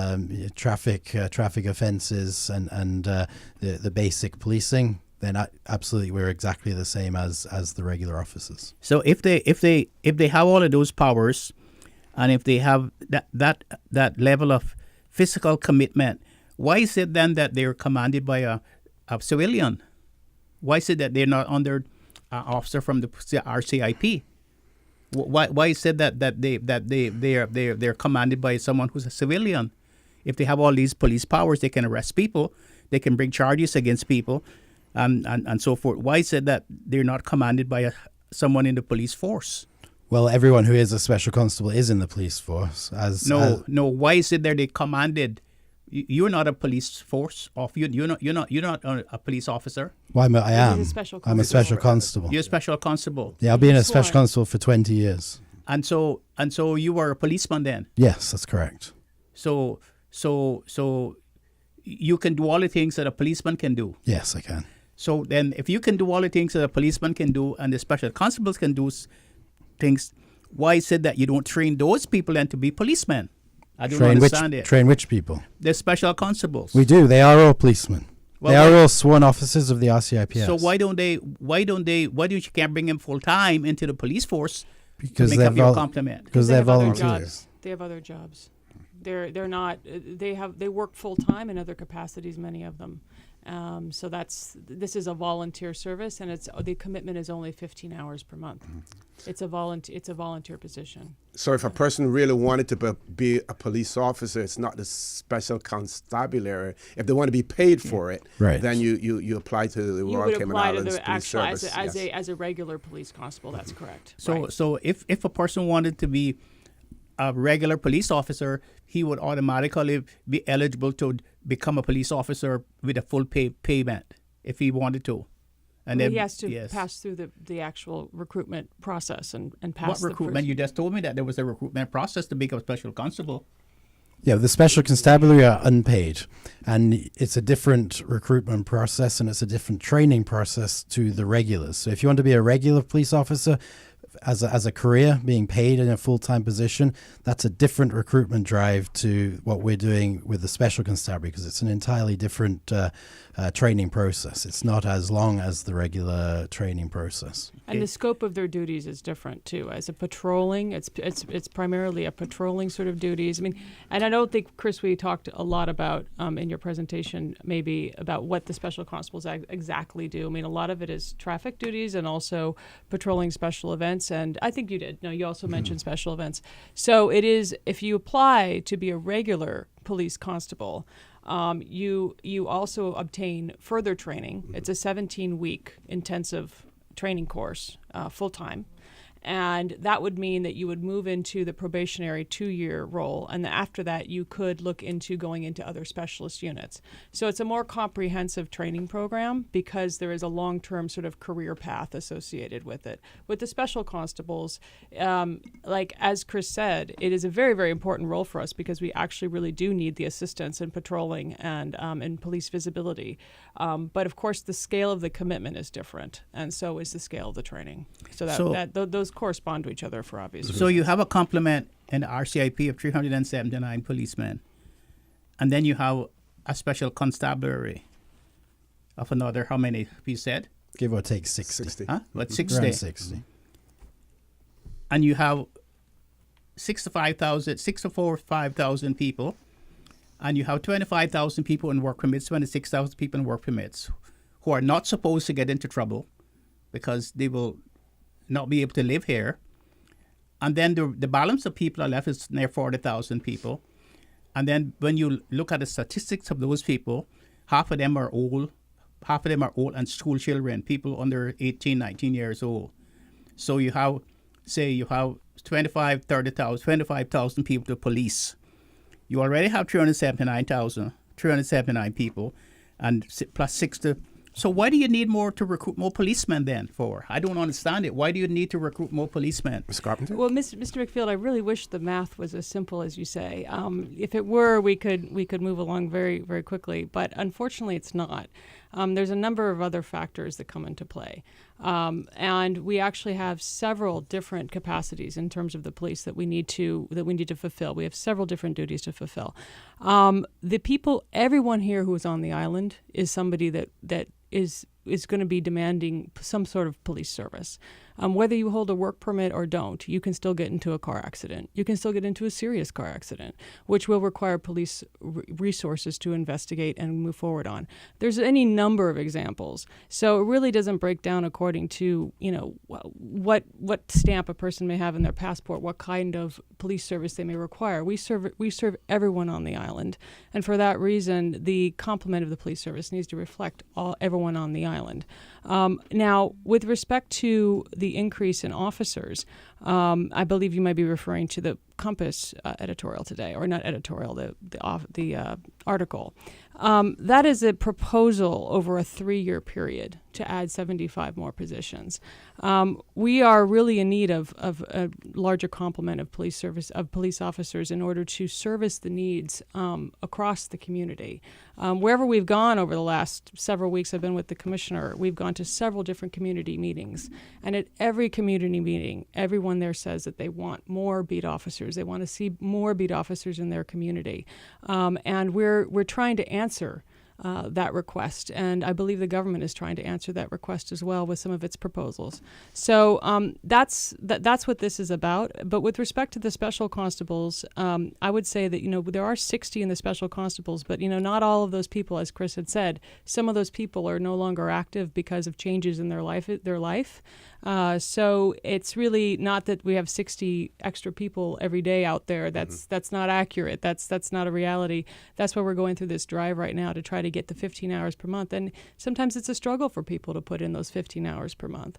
traffic offences, and the basic policing, then absolutely we're exactly the same as the regular officers. So if they have all of those powers, and if they have that level of physical commitment, why is it then that they're commanded by a civilian? Why is it that they're not under an officer from the RCIP? Why is it that they're commanded by someone who's a civilian? If they have all these police powers, they can arrest people, they can bring charges against people, and so forth. Why is it that they're not commanded by someone in the police force? Well, everyone who is a special constable is in the police force. No. Why is it that they commanded? You're not a police force. You're not a police officer. Well, I am. I'm a special constable. You're a special constable. Yeah, I've been a special constable for 20 years. And so you were a policeman then. Yes, that's correct. So you can do all the things that a policeman can do. Yes, I can. So then, if you can do all the things that a policeman can do, and the special constables can do things, why is it that you don't train those people then to be policemen? I don't understand it. Train which people? The special constables. We do. They are all policemen. Well, they are all sworn officers of the RCIPS. So why don't you can't bring them full time into the police force? Because to make up your complement. Because they're volunteers. They have other jobs. They're not. They work full time in other capacities. Many of them. So this is a volunteer service, and the commitment is only 15 hours per month. It's a volunteer position. So if a person really wanted to be a police officer, it's not the special constabulary. If they want to be paid for it, right, then you apply to the Royal Cayman Islands Police Service. As a regular police constable. That's correct. So if a person wanted to be a regular police officer, he would automatically be eligible to become a police officer with a full payment if he wanted to. And then he has to pass through the actual recruitment process and pass. What recruitment? You just told me that there was a recruitment process to become a special constable. Yeah, the special constabulary are unpaid, and it's a different recruitment process, and it's a different training process to the regulars. So if you want to be a regular police officer, as a career, being paid in a full-time position, that's a different recruitment drive to what we're doing with the Special Constabulary, because it's an entirely different training process. It's not as long as the regular training process. And the scope of their duties is different too. As a patrolling, it's primarily a patrolling sort of duties. I mean, and I don't think, Chris, we talked a lot about in your presentation maybe about what the special constables exactly do. I mean, a lot of it is traffic duties and also patrolling special events. And I think you did. No, you also mentioned special events. So it is, if you apply to be a regular police constable, you also obtain further training. It's a 17-week intensive training course, full-time. And that would mean that you would move into the probationary 2-year role. And after that, you could look into going into other specialist units. So it's a more comprehensive training program because there is a long-term sort of career path associated with it. With the special constables, like as Chris said, it is a very, very important role for us because we actually really do need the assistance in patrolling and in police visibility. But of course, the scale of the commitment is different, and so is the scale of the training. So those correspond to each other for obvious reasons. So you have a complement in the RCIP of 379 policemen, and then you have a special constabulary of another, how many you said? Give or take 60. Huh? What, 60? Around 60. And you have 65,000 people, and you have 25,000 people in work permits, 26,000 people in work permits who are not supposed to get into trouble because they will not be able to live here. And then the balance of people are left is near 40,000 people. And then when you look at the statistics of those people, half of them are old and school children, people under 18, 19 years old. So you have 25,000 people to police. You already have 379 people, and plus 60. So why do you need more to recruit more policemen then for? I don't understand it. Why do you need to recruit more policemen? Ms. Carpenter? Well, Mr. McField, I really wish the math was as simple as you say. If it were, we could move along very, very quickly. But unfortunately, it's not. There's a number of other factors that come into play. And we actually have several different capacities in terms of the police that we need to fulfill. We have several different duties to fulfill. Everyone here who is on the island is somebody that is going to be demanding some sort of police service. Whether you hold a work permit or don't, you can still get into a car accident. You can still get into a serious car accident, which will require police resources to investigate and move forward on. There's any number of examples. So it really doesn't break down according to, what stamp a person may have in their passport, what kind of police service they may require. We serve everyone on the island. And for that reason, the complement of the police service needs to reflect everyone on the island. Now, with respect to the increase in officers, I believe you might be referring to the Compass editorial today, or not editorial, the article. That is a proposal over a 3-year period to add 75 more positions. We are really in need of a larger complement of police officers in order to service the needs across the community. Wherever we've gone over the last several weeks, I've been with the commissioner. We've gone to several different community meetings, and at every community meeting, everyone there says that they want more beat officers. They want to see more beat officers in their community, and we're trying to answer that request, and I believe the government is trying to answer that request as well with some of its proposals. So that's what this is about. But with respect to the special constables, I would say that there are 60 in the special constables, but not all of those people, as Chris had said, some of those people are no longer active because of changes in their life. So it's really not that we have 60 extra people every day out there. That's not accurate. That's not a reality. That's why we're going through this drive right now to try to get the 15 hours per month. And sometimes it's a struggle for people to put in those 15 hours per month.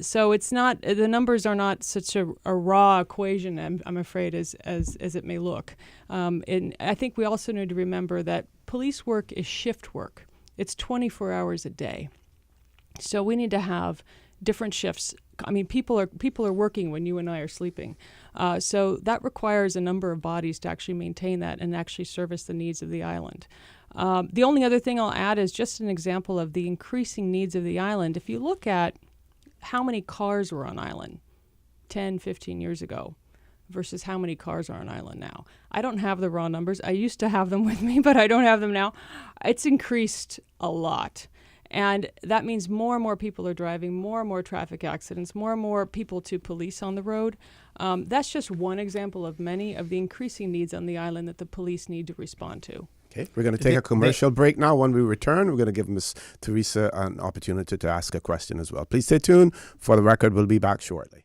So it's not, the numbers are not such a raw equation, I'm afraid, as it may look. And I think we also need to remember that police work is shift work. It's 24 hours a day. So we need to have different shifts. I mean, people are working when you and I are sleeping. So that requires a number of bodies to actually maintain that and actually service the needs of the island. The only other thing I'll add is just an example of the increasing needs of the island. If you look at how many cars were on island 10, 15 years ago versus how many cars are on island now. I don't have the raw numbers. I used to have them with me, but I don't have them now. It's increased a lot. And that means more and more people are driving, more and more traffic accidents, more and more people to police on the road. That's just one example of many of the increasing needs on the island that the police need to respond to. Okay, we're going to take a commercial break now. When we return, we're going to give Ms. Teresa an opportunity to ask a question as well. Please stay tuned. For the record, we'll be back shortly.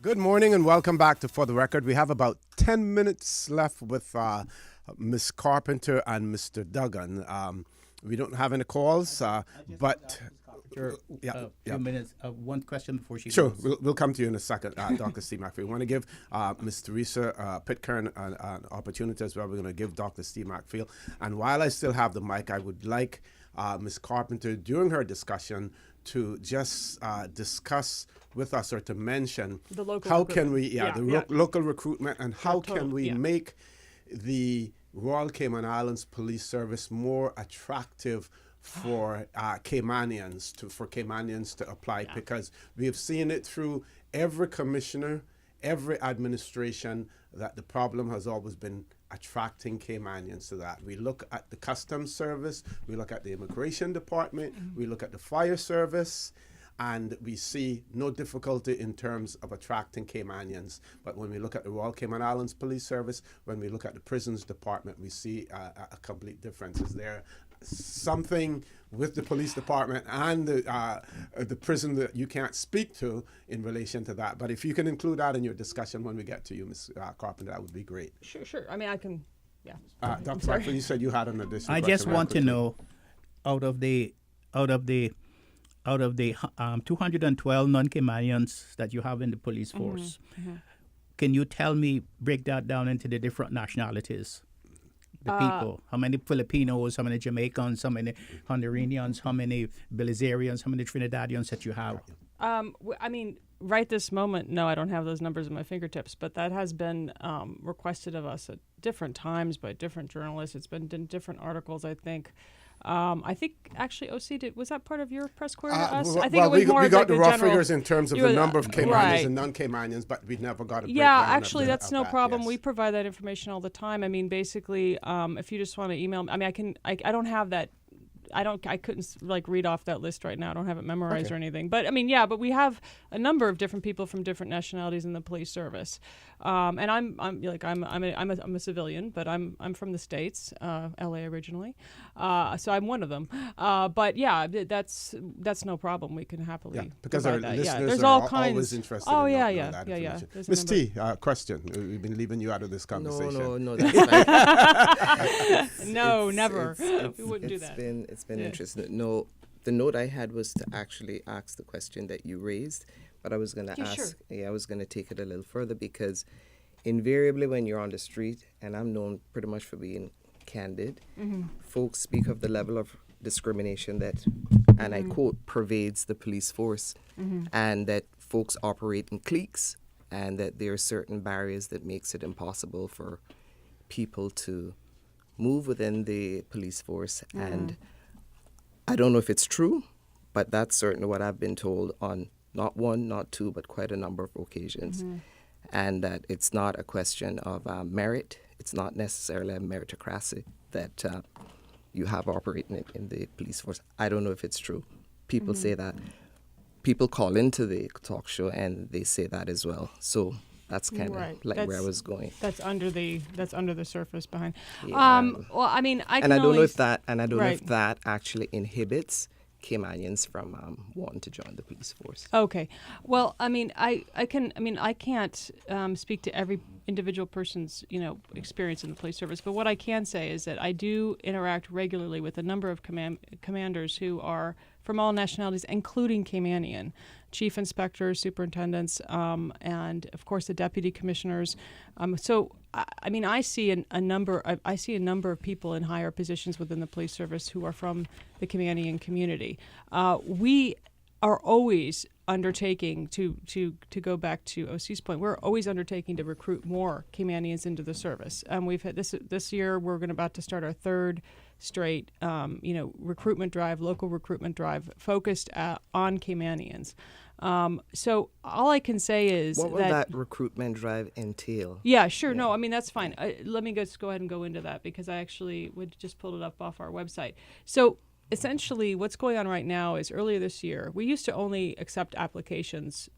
Good morning and welcome back to For the Record. We have about 10 minutes left with Ms. Carpenter and Mr. Duggan. We don't have any calls, but... few minutes. One question before she Sure, goes. we'll come to you in a second, Dr. Steve McPhee. We want to give Ms. Teresa Pitcairn an opportunity as well. We're going to give Dr. Steve McPhee. And while I still have the mic, I would like Ms. Carpenter, during her discussion, to just discuss with us or to mention The local how recruitment. can we, local recruitment and how can we make the Royal Cayman Islands Police Service more attractive for Caymanians to apply, because we have seen it through every commissioner, every administration, that the problem has always been attracting Caymanians to that. We look at the Customs Service, we look at the Immigration Department, we look at the Fire Service, and we see no difficulty in terms of attracting Caymanians. But when we look at the Royal Cayman Islands Police Service, when we look at the Prisons Department, we see a complete difference. Is there something with the police department and the prison that you can't speak to in relation to that? But if you can include that in your discussion when we get to you, Ms. Carpenter, that would be great. Sure. I mean, I can, yeah. Dr. Blackford, you said you had an additional I question. just want to know, out of the 212 non-Caymanians that you have in the police force, can you tell me, break that down into the different nationalities? The people, how many Filipinos, how many Jamaicans, how many Honduranians, how many Belizeans, how many Trinidadians that you have? I mean, right this moment, no, I don't have those numbers at my fingertips, but that has been requested of us at different times by different journalists. It's been in different articles, I think. I think actually, OC, was that part of your press query to us? I think it was more we got like the raw figures in terms of the number of Caymanians right. and non-Caymanians, but we never got a breakdown. Yeah, actually, that's no that, problem. yes. We provide that information all the time. I mean, basically, if you just want to email me, I mean, I don't have that. I couldn't like read off that list right now. I don't have it memorized or anything. But I mean, yeah, but we have a number of different people from different nationalities in the police service. And I'm a civilian, but I'm from the States, LA originally. So I'm one of them. But yeah, that's no problem. We can happily because our that. listeners There's are all kinds. always interested Oh in yeah, knowing yeah, that yeah, yeah. information. Ms. T, question. We've been leaving you out of this conversation. No, that's fine. No, never. We wouldn't do that. It's been interesting. No, the note I had was to actually ask the question that you raised, but I was going to ask. Sure. Yeah, I was going to take it a little further, because invariably when you're on the street, and I'm known pretty much for being candid, folks speak of the level of discrimination that, and I quote, pervades the police force, and that folks operate in cliques, and that there are certain barriers that makes it impossible for people to move within the police force. And I don't know if it's true, but that's certainly what I've been told on not one, not two, but quite a number of occasions. And that it's not a question of merit. It's not necessarily a meritocracy that you have operating in the police force. I don't know if it's true. People say that. People call into the talk show and they say that as well. So that's kind of like where I was going. That's under the surface behind. Yeah. Well, I mean, I don't know if that actually inhibits Caymanians from wanting to join the police force. Okay. Well, I mean, I can't speak to every individual person's, experience in the police service, but what I can say is that I do interact regularly with a number of commanders who are from all nationalities, including Caymanian, chief inspectors, superintendents, and of course the deputy commissioners. So, I mean, I see a number of people in higher positions within the police service who are from the Caymanian community. We are always undertaking to go back to OC's point. We're always undertaking to recruit more Caymanians into the service. We've had this year. We're about to start our third straight, recruitment drive, local recruitment drive focused on Caymanians. So all I can say is what will that recruitment drive entail? Yeah, sure. Yeah. No, I mean, that's fine. Let me just go ahead and go into that because I actually just pulled it up off our website. So essentially what's going on right now is earlier this year, we used to only accept applications,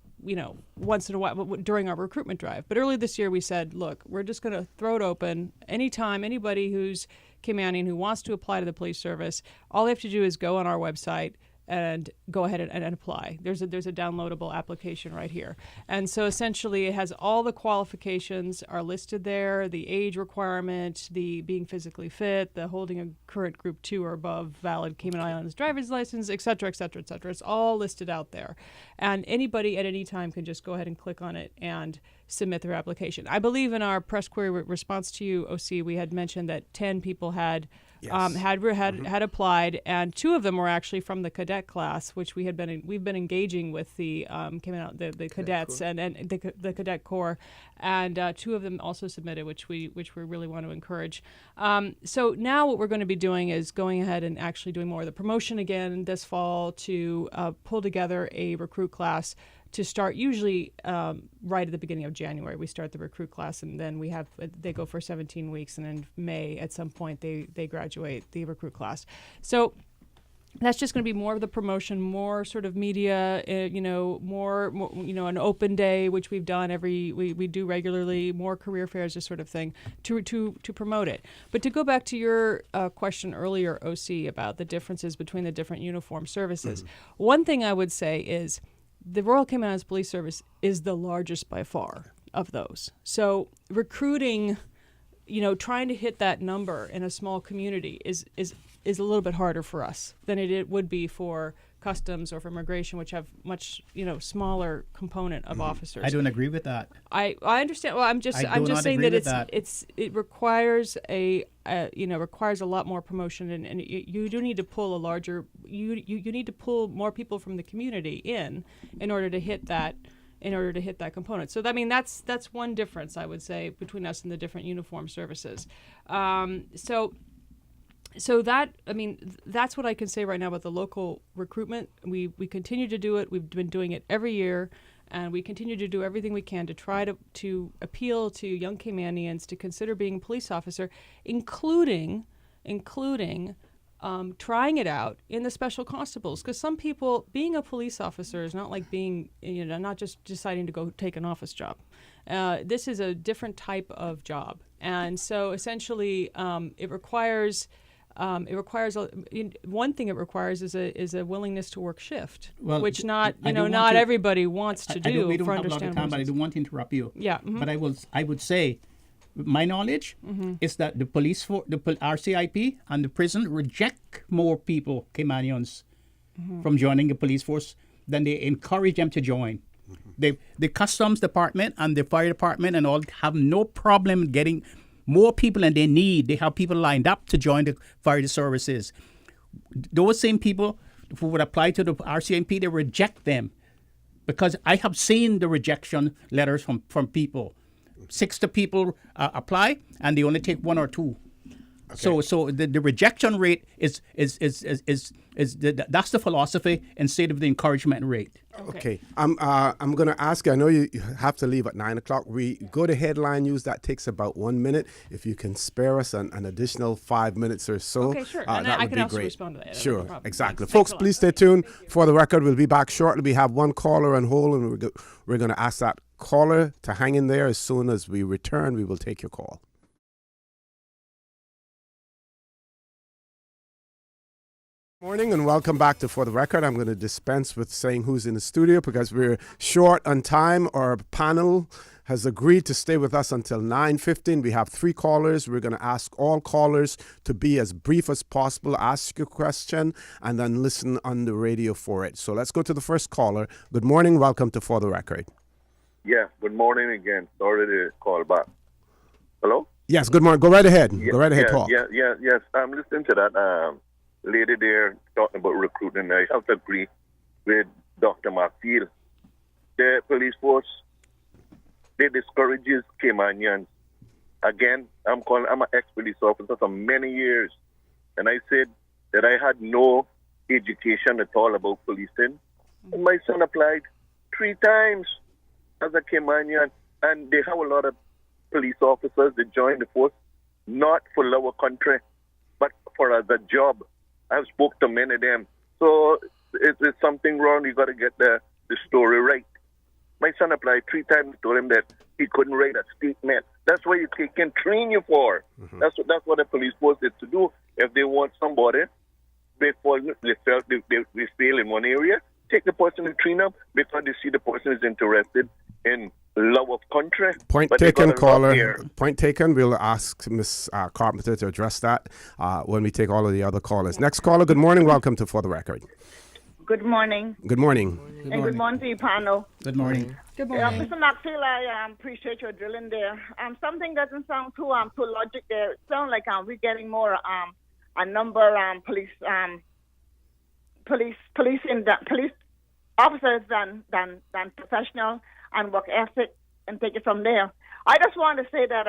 once in a while during our recruitment drive. But earlier this year we said, look, we're just going to throw it open anytime anybody who's Caymanian who wants to apply to the police service, all they have to do is go on our website and go ahead and apply. There's a downloadable application right here. And so essentially it has all the qualifications are listed there, the age requirement, the being physically fit, the holding a current group 2 or above valid Cayman Islands driver's license, et cetera, et cetera, et cetera. It's all listed out there. And anybody at any time can just go ahead and click on it and submit their application. I believe in our press query response to you, OC, we had mentioned that 10 people had had applied, and 2 of them were actually from the cadet class, which we've been engaging with the cadets and the cadet corps, and 2 of them also submitted, which we really want to encourage. So now what we're going to be doing is going ahead and actually doing more of the promotion again this fall to pull together a recruit class to start usually right at the beginning of January. We start the recruit class, and then they go for 17 weeks, and in May at some point they graduate the recruit class. So that's just going to be more of the promotion, more sort of media, more an open day, which we've done we do regularly, more career fairs, this sort of thing, to promote it. But to go back to your question earlier, OC, about the differences between the different uniform services, one thing I would say is the Royal Cayman Islands Police Service is the largest by far of those. So recruiting, trying to hit that number in a small community is a little bit harder for us than it would be for customs or for immigration, which have much smaller component of officers. I don't agree with that. I understand. Well, I'm just saying that it requires requires a lot more promotion, and you do need to pull you need to pull more people from the community in order to hit that component. So that's one difference, I would say, between us and the different uniform services. So that's what I can say right now about the local recruitment. We continue to do it. We've been doing it every year, and we continue to do everything we can to try to appeal to young Caymanians to consider being a police officer, including trying it out in the special constables. Because some people, being a police officer is not like being, not just deciding to go take an office job. This is a different type of job, and so essentially it requires. One thing it requires is a willingness to work shift, which not everybody wants to do. We don't for have a lot of time, but I don't want to interrupt you. Yeah. Mm-hmm. But I would say, my knowledge is that the RCIP and the prison reject more people, Caymanians, from joining the police force than they encourage them to join. The customs department and the fire department and all have no problem getting more people than they need. They have people lined up to join the fire services. Those same people who would apply to the RCMP, they reject them because I have seen the rejection letters from people. 60 people apply and they only take 1 or 2. Okay. So the rejection rate is that's the philosophy instead of the encouragement rate. Okay. I'm going to ask you, I know you have to leave at 9 o'clock. We go to headline news. That takes about 1 minute. If you can spare us an additional 5 minutes or so, okay, sure. And that I would can be also great. Respond to that. Sure, no exactly. Thanks. Folks, please stay tuned. For the record, we'll be back shortly. We have one caller on hold, and we're going to ask that caller to hang in there. As soon as we return, we will take your call. Morning and welcome back to For the Record. I'm going to dispense with saying who's in the studio because we're short on time. Our panel has agreed to stay with us until 9:15. We have 3 callers. We're going to ask all callers to be as brief as possible, ask your question, and then listen on the radio for it. So let's go to the first caller. Good morning. Welcome to For the Record. Yeah, good morning again. Sorry to call back. Hello? Yes, good morning. Go right ahead. Yeah, Go right ahead, talk. Yes. I'm listening to that lady there talking about recruiting. I have to agree with Dr. Marfield. The police force, they discourages Caymanians. Again, I'm an ex-police officer for many years. and I said that I had no education at all about policing. And my son applied 3 times as a Caymanian, and they have a lot of police officers that join the force, not for our country, but for as a job. I've spoke to many of them. So it's something wrong. You got to get the story right. My son applied 3 times, told him that he couldn't write a statement. That's what they can train you for. That's what the police force is to do. If they want somebody, they fail in one area, take the person and train them because they see the person is interested in love of country. Point taken, caller. Point taken. We'll ask Ms. Carpenter to address that when we take all of the other callers. Next caller, good morning. Welcome to For the Record. Good morning. Good morning. And good morning to you, panel. Good morning. Good morning. Mr. Maxfield, I appreciate your drilling there. Something doesn't sound too logic there. It sounds like we're getting more a number police officers than professional and work ethic, and take it from there. I just want to say that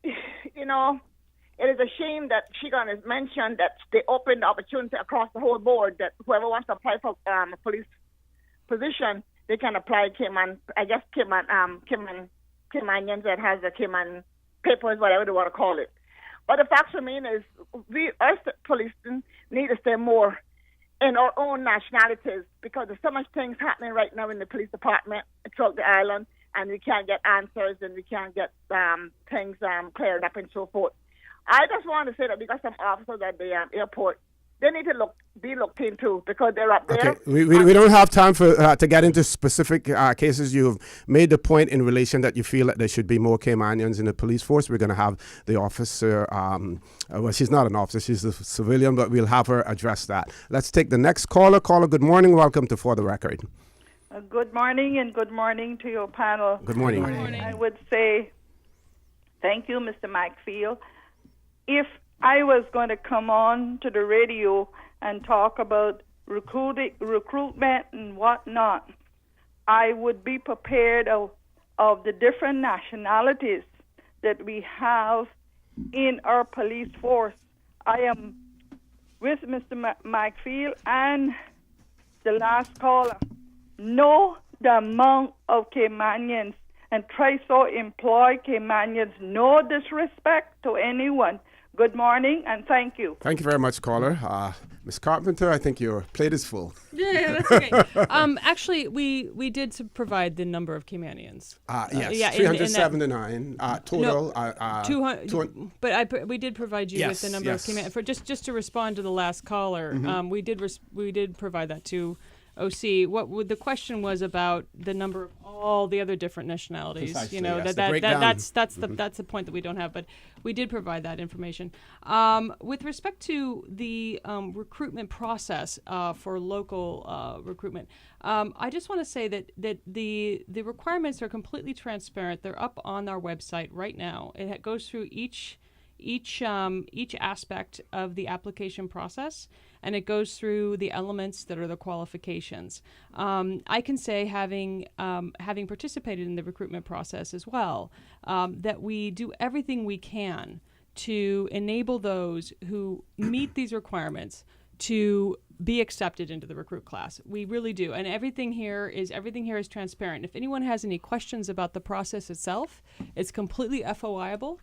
it is a shame that Shigan has mentioned that they opened the opportunity across the whole board that whoever wants to apply for a police position, they can apply Caymanians that has the Cayman papers, whatever they want to call it. But the fact remains is us police need to stay more in our own nationalities because there's so much things happening right now in the police department throughout the island, and we can't get answers and we can't get things cleared up and so forth. I just want to say that because some officers at the airport, they need to be looked into because they're up there. Okay, we don't have time for to get into specific cases. You've made the point in relation that you feel that there should be more Caymanians in the police force. We're going to have the officer, well, she's not an officer, she's a civilian, but we'll have her address that. Let's take the next caller. Caller, good morning. Welcome to For the Record. Good morning, and good morning to your panel. Good morning. Good morning. I would say thank you, Mr. Maxfield. If I was going to come on to the radio and talk about recruitment and whatnot, I would be prepared of the different nationalities that we have in our police force. I am with Mr. Maxfield and the last caller. Know the amount of Caymanians and try to employ Caymanians. No disrespect to anyone. Good morning, and thank you. Thank you very much, caller. Ms. Carpenter, I think your plate is full. Yeah, that's okay. Actually, we did provide the number of Caymanians. Yes, 379 total. No, 200. But we did provide you with the number of Caymanians. For just to respond to the last caller, we did provide that to OC. The question was about the number of all the other different nationalities. Precisely, you know, yes, that's the point that we don't have, but we did provide that information. With respect to the recruitment process for local recruitment, I just want to say that the requirements are completely transparent. They're up on our website right now. It goes through each aspect of the application process, and it goes through the elements that are the qualifications. I can say, having participated in the recruitment process as well, that we do everything we can to enable those who meet these requirements to be accepted into the recruit class. We really do, and everything here is transparent. If anyone has any questions about the process itself, it's completely FOIable.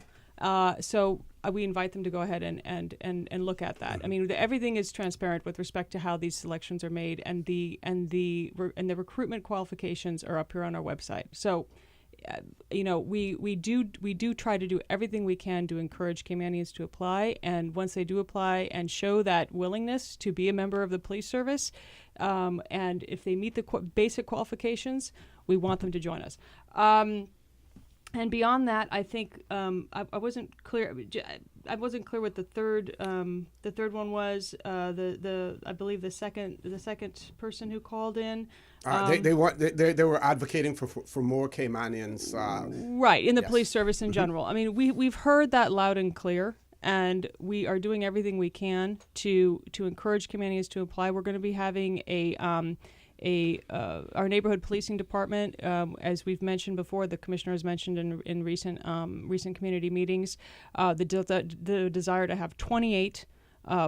So we invite them to go ahead and look at that. I mean, everything is transparent with respect to how these selections are made, and the recruitment qualifications are up here on our website. So, we do try to do everything we can to encourage Caymanians to apply, and once they do apply and show that willingness to be a member of the police service, and if they meet the basic qualifications, we want them to join us. And beyond that, I think I wasn't clear. I wasn't clear what the third one was. I believe the second person who called in. They were advocating for more Caymanians. Right, in the police service in general. I mean, we've heard that loud and clear, and we are doing everything we can to encourage Caymanians to apply. We're going to be having our neighborhood policing department, as we've mentioned before, the commissioner has mentioned in recent community meetings, the desire to have 28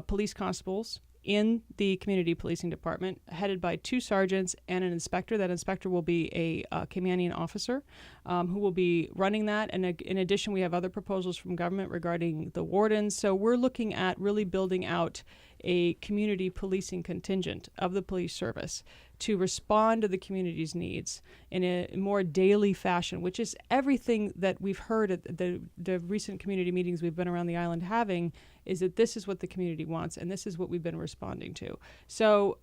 police constables in the community policing department, headed by 2 sergeants and an inspector. That inspector will be a Caymanian officer who will be running that. And in addition, we have other proposals from government regarding the wardens. So we're looking at really building out a community policing contingent of the police service to respond to the community's needs in a more daily fashion, which is everything that we've heard at the recent community meetings we've been around the island having, is that this is what the community wants, and this is what we've been responding to. So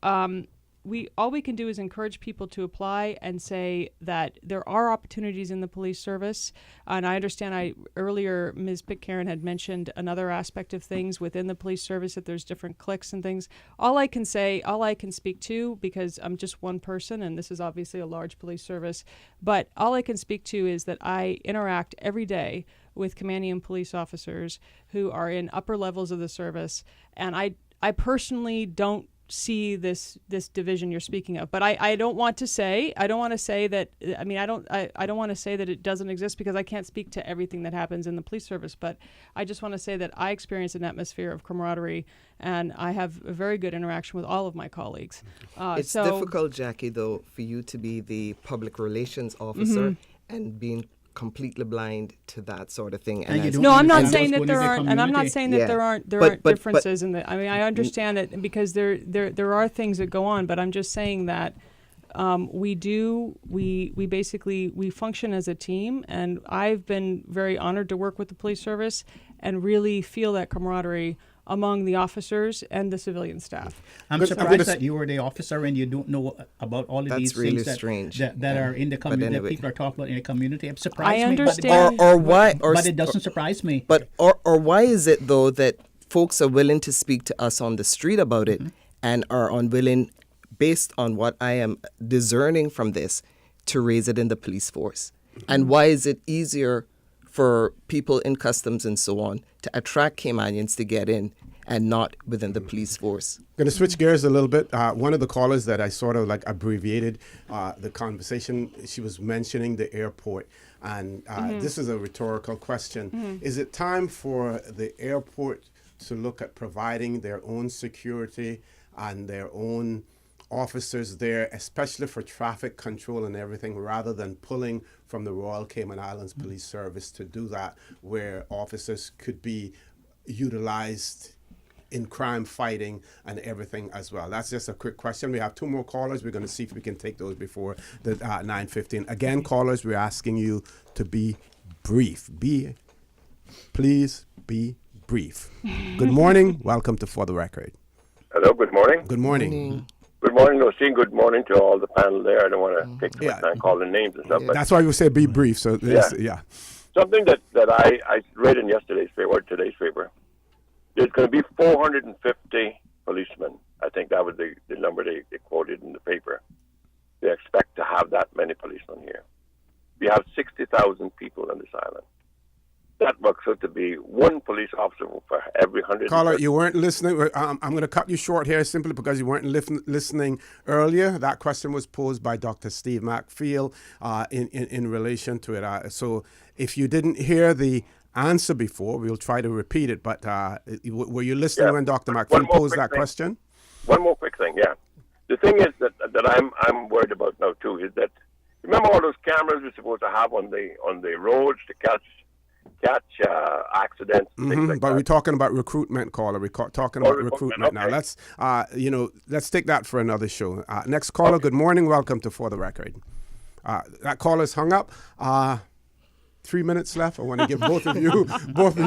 all we can do is encourage people to apply and say that there are opportunities in the police service. And I understand earlier Ms. Pitcairn had mentioned another aspect of things within the police service, that there's different cliques and things. All I can speak to, because I'm just one person, and this is obviously a large police service, but all I can speak to is that I interact every day with Caymanian police officers who are in upper levels of the service, and I personally don't see this division you're speaking of. But I don't want to say that it doesn't exist, because I can't speak to everything that happens in the police service. But I just want to say that I experience an atmosphere of camaraderie, and I have a very good interaction with all of my colleagues. It's difficult, Jackie, though, for you to be the public relations officer and being completely blind to that sort of thing. No, I'm not saying that there aren't, and I'm not saying that there aren't differences in the. I mean, I understand it, because there are things that go on, but I'm just saying that we basically function as a team, and I've been very honored to work with the police service and really feel that camaraderie among the officers and the civilian staff. I'm surprised that you were the officer and you don't know about all of these really things strange. that are in the community, that people are talking about in the community. It surprised me. I understand. But it doesn't surprise me. But or why is it, though, that folks are willing to speak to us on the street about it and are unwilling, based on what I am discerning from this, to raise it in the police force? And why is it easier for people in customs and so on to attract Caymanians to get in and not within the police force? I'm going to switch gears a little bit. One of the callers that I sort of abbreviated the conversation, she was mentioning the airport. And this is a rhetorical question. Is it time for the airport to look at providing their own security and their own officers there, especially for traffic control and everything, rather than pulling from the Royal Cayman Islands Police Service to do that, where officers could be utilized in crime fighting and everything as well? That's just a quick question. We have 2 more callers. We're going to see if we can take those before the 9:15. Again, callers, we're asking you to be brief. Please be brief. Good morning. Welcome to For the Record. Hello, good morning. Good morning. Good morning, Lucine. Good morning to all the panel there. I don't want to take too much time calling names and stuff. But that's why we say be brief. So something that I read in yesterday's paper, or today's paper, there's going to be 450 policemen. I think that was the number they quoted in the paper. They expect to have that many policemen here. We have 60,000 people on this island. That works out to be 1 police officer for every 100. Caller, you weren't listening. I'm going to cut you short here simply because you weren't listening earlier. That question was posed by Dr. Steve McField in relation to it. So if you didn't hear the answer before, we'll try to repeat it. But were you listening when Dr. McField posed that question? One more quick thing, yeah. The thing is that I'm worried about now too is that, remember all those cameras we're supposed to have on the roads to catch accidents, things like but that. we're talking about recruitment, caller. We're talking about recruitment now. Let's take that for another show. Next caller. Good morning. Welcome to For the Record. That caller's hung up. 3 minutes left. I want to give both of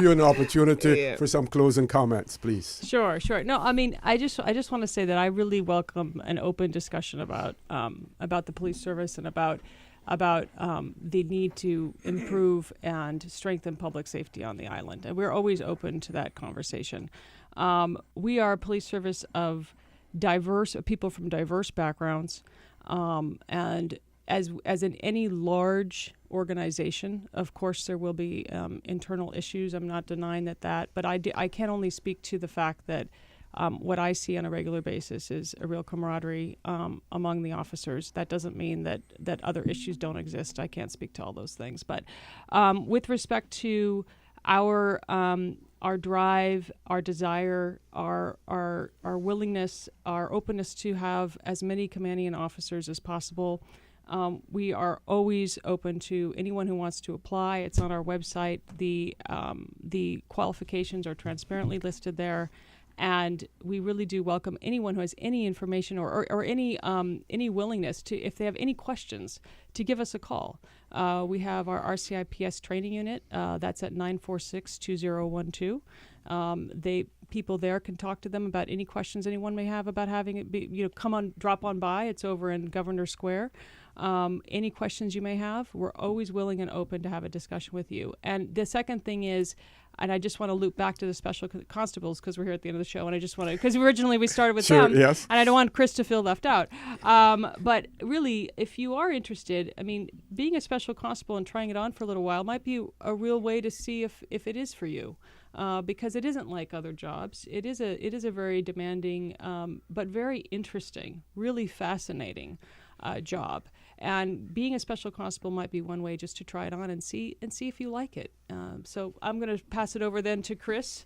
you an opportunity for some closing comments, please. Sure. No, I mean, I just want to say that I really welcome an open discussion about the police service and about the need to improve and strengthen public safety on the island. And we're always open to that conversation. We are a police service of people from diverse backgrounds. And as in any large organization, of course, there will be internal issues. I'm not denying that. But I can only speak to the fact that what I see on a regular basis is a real camaraderie among the officers. That doesn't mean that other issues don't exist. I can't speak to all those things. But with respect to our drive, our desire, our willingness, our openness to have as many Caymanian officers as possible, we are always open to anyone who wants to apply. It's on our website. The qualifications are transparently listed there. And we really do welcome anyone who has any information or any willingness to, if they have any questions, to give us a call. We have our RCIPS training unit. That's at 946-2012. People there can talk to them about any questions anyone may have about having it be, drop on by. It's over in Governor Square. Any questions you may have, we're always willing and open to have a discussion with you. And the second thing is, and I just want to loop back to the special constables because we're here at the end of the show, and I just want to, because originally we started with them, yes. And I don't want Chris to feel left out. But really, if you are interested, I mean, being a special constable and trying it on for a little while might be a real way to see if it is for you. Because it isn't like other jobs. It is a very demanding, but very interesting, really fascinating job. And being a special constable might be one way just to try it on and see if you like it. So I'm going to pass it over then to Chris,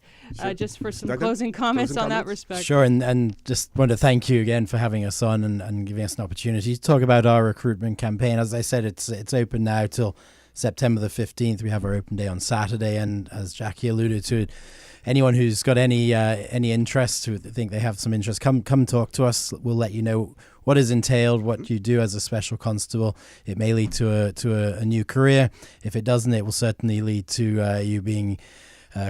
just for some closing comments on that respect. Sure, and just want to thank you again for having us on and giving us an opportunity to talk about our recruitment campaign. As I said, it's open now till September the 15th. We have our open day on Saturday, and as Jackie alluded to, anyone who's got any interest, who think they have some interest, come talk to us. We'll let you know what is entailed, what you do as a special constable. It may lead to a new career. If it doesn't, it will certainly lead to you being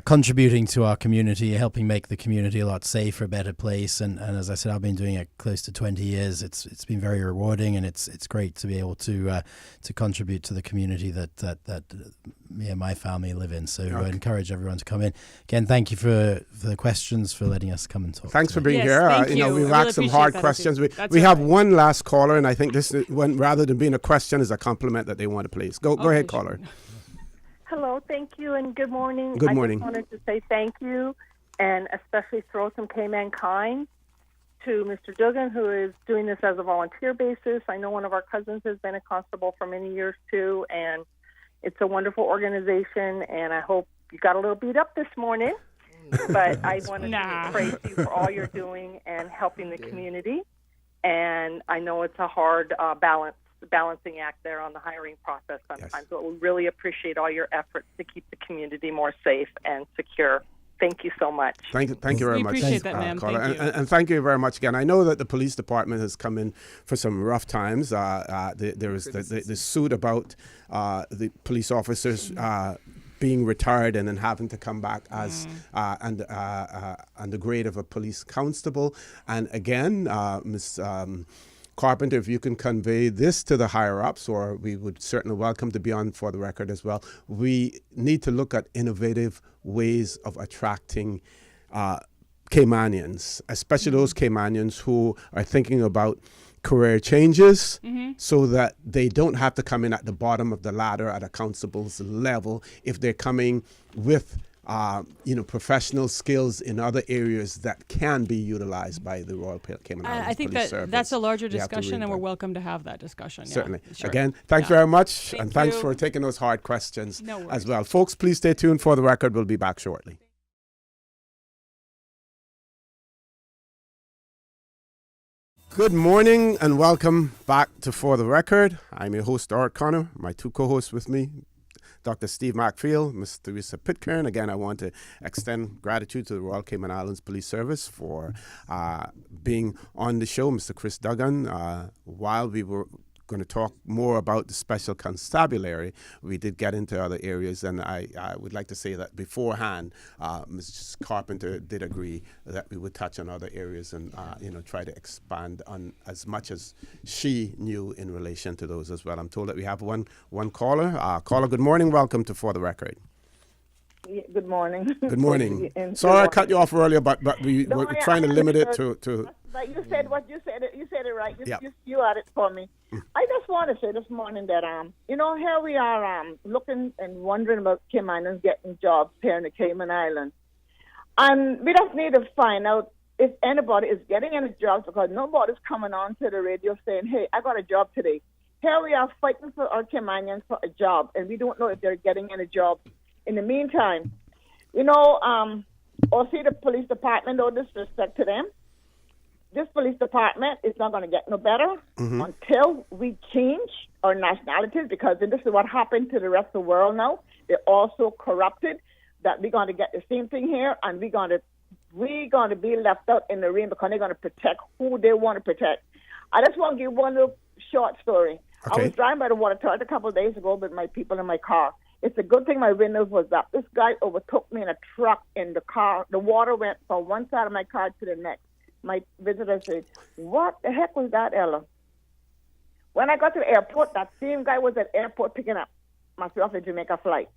contributing to our community, helping make the community a lot safer, a better place. And as I said, I've been doing it close to 20 years. It's been very rewarding, and it's great to be able to contribute to the community that me and my family live in. So I encourage everyone to come in. Again, thank you for the questions, for letting us come and talk. Thanks today. for being here. We've asked some hard questions. We have one last caller, and I think this one, rather than being a question, is a compliment that they want to place. Go ahead, caller. Hello, thank you, and good morning. Good morning. I just wanted to say thank you, and especially throw some Cayman kind to Mr. Duggan, who is doing this as a volunteer basis. I know one of our cousins has been a constable for many years, too, and it's a wonderful organization, and I hope you got a little beat up this morning, but I wanted to praise you for all you're doing and helping the community, and I know it's a hard balancing act there on the hiring process sometimes, but we really appreciate all your efforts to keep the community more safe and secure. Thank you so much. Thank you very much. We appreciate that, ma'am. Caller. Thank you. And thank you very much again. I know that the police department has come in for some rough times. There is the suit about the police officers being retired and then having to come back as and the grade of a police constable. And again, Ms. Carpenter, if you can convey this to the higher-ups, or we would certainly welcome to be on For the Record as well. We need to look at innovative ways of attracting Caymanians, especially those Caymanians who are thinking about career changes, so that they don't have to come in at the bottom of the ladder at a constable's level if they're coming with professional skills in other areas that can be utilized by the Royal Cayman Islands I think Police Service. that's a larger discussion, and we're welcome to have that discussion. Certainly. Yeah, sure. Again, thanks very much, and thanks you. for taking those hard questions No as well. Folks, please stay tuned. For the Record, we'll be back shortly. Good morning and welcome back to For the Record. I'm your host, Art Connor. My two co-hosts with me, Dr. Steve McField, Ms. Theresa Pitcairn. Again, I want to extend gratitude to the Royal Cayman Islands Police Service for being on the show. Mr. Chris Duggan, while we were going to talk more about the special constabulary, we did get into other areas, and I would like to say that beforehand, Ms. Carpenter did agree that we would touch on other areas and try to expand on as much as she knew in relation to those as well. I'm told that we have one caller. Caller, good morning. Welcome to For the Record. Yeah, good morning. Good morning. Sorry I cut you off earlier, but we're trying to limit it to. But you said what you said. You said it right. Yep. You had it for me. I just want to say this morning that here we are looking and wondering about Caymanians getting jobs here in the Cayman Islands, and we just need to find out if anybody is getting any jobs, because nobody's coming on to the radio saying, hey, I got a job today. Here we are fighting for our Caymanians for a job, and we don't know if they're getting any jobs. In the meantime, or see the police department, no disrespect to them. This police department is not going to get no better until we change our nationalities, because this is what happened to the rest of the world now. They're also corrupted, that we're going to get the same thing here, and we're going to be left out in the rain because they're going to protect who they want to protect. I just want to give one little short story. Okay. I was driving by the water toilet a couple of days ago with my people in my car. It's a good thing my windows was up. This guy overtook me in a truck in the car. The water went from one side of my car to the next. My visitor said, what the heck was that, Ella? When I got to the airport, that same guy was at the airport picking up myself in Jamaica flight.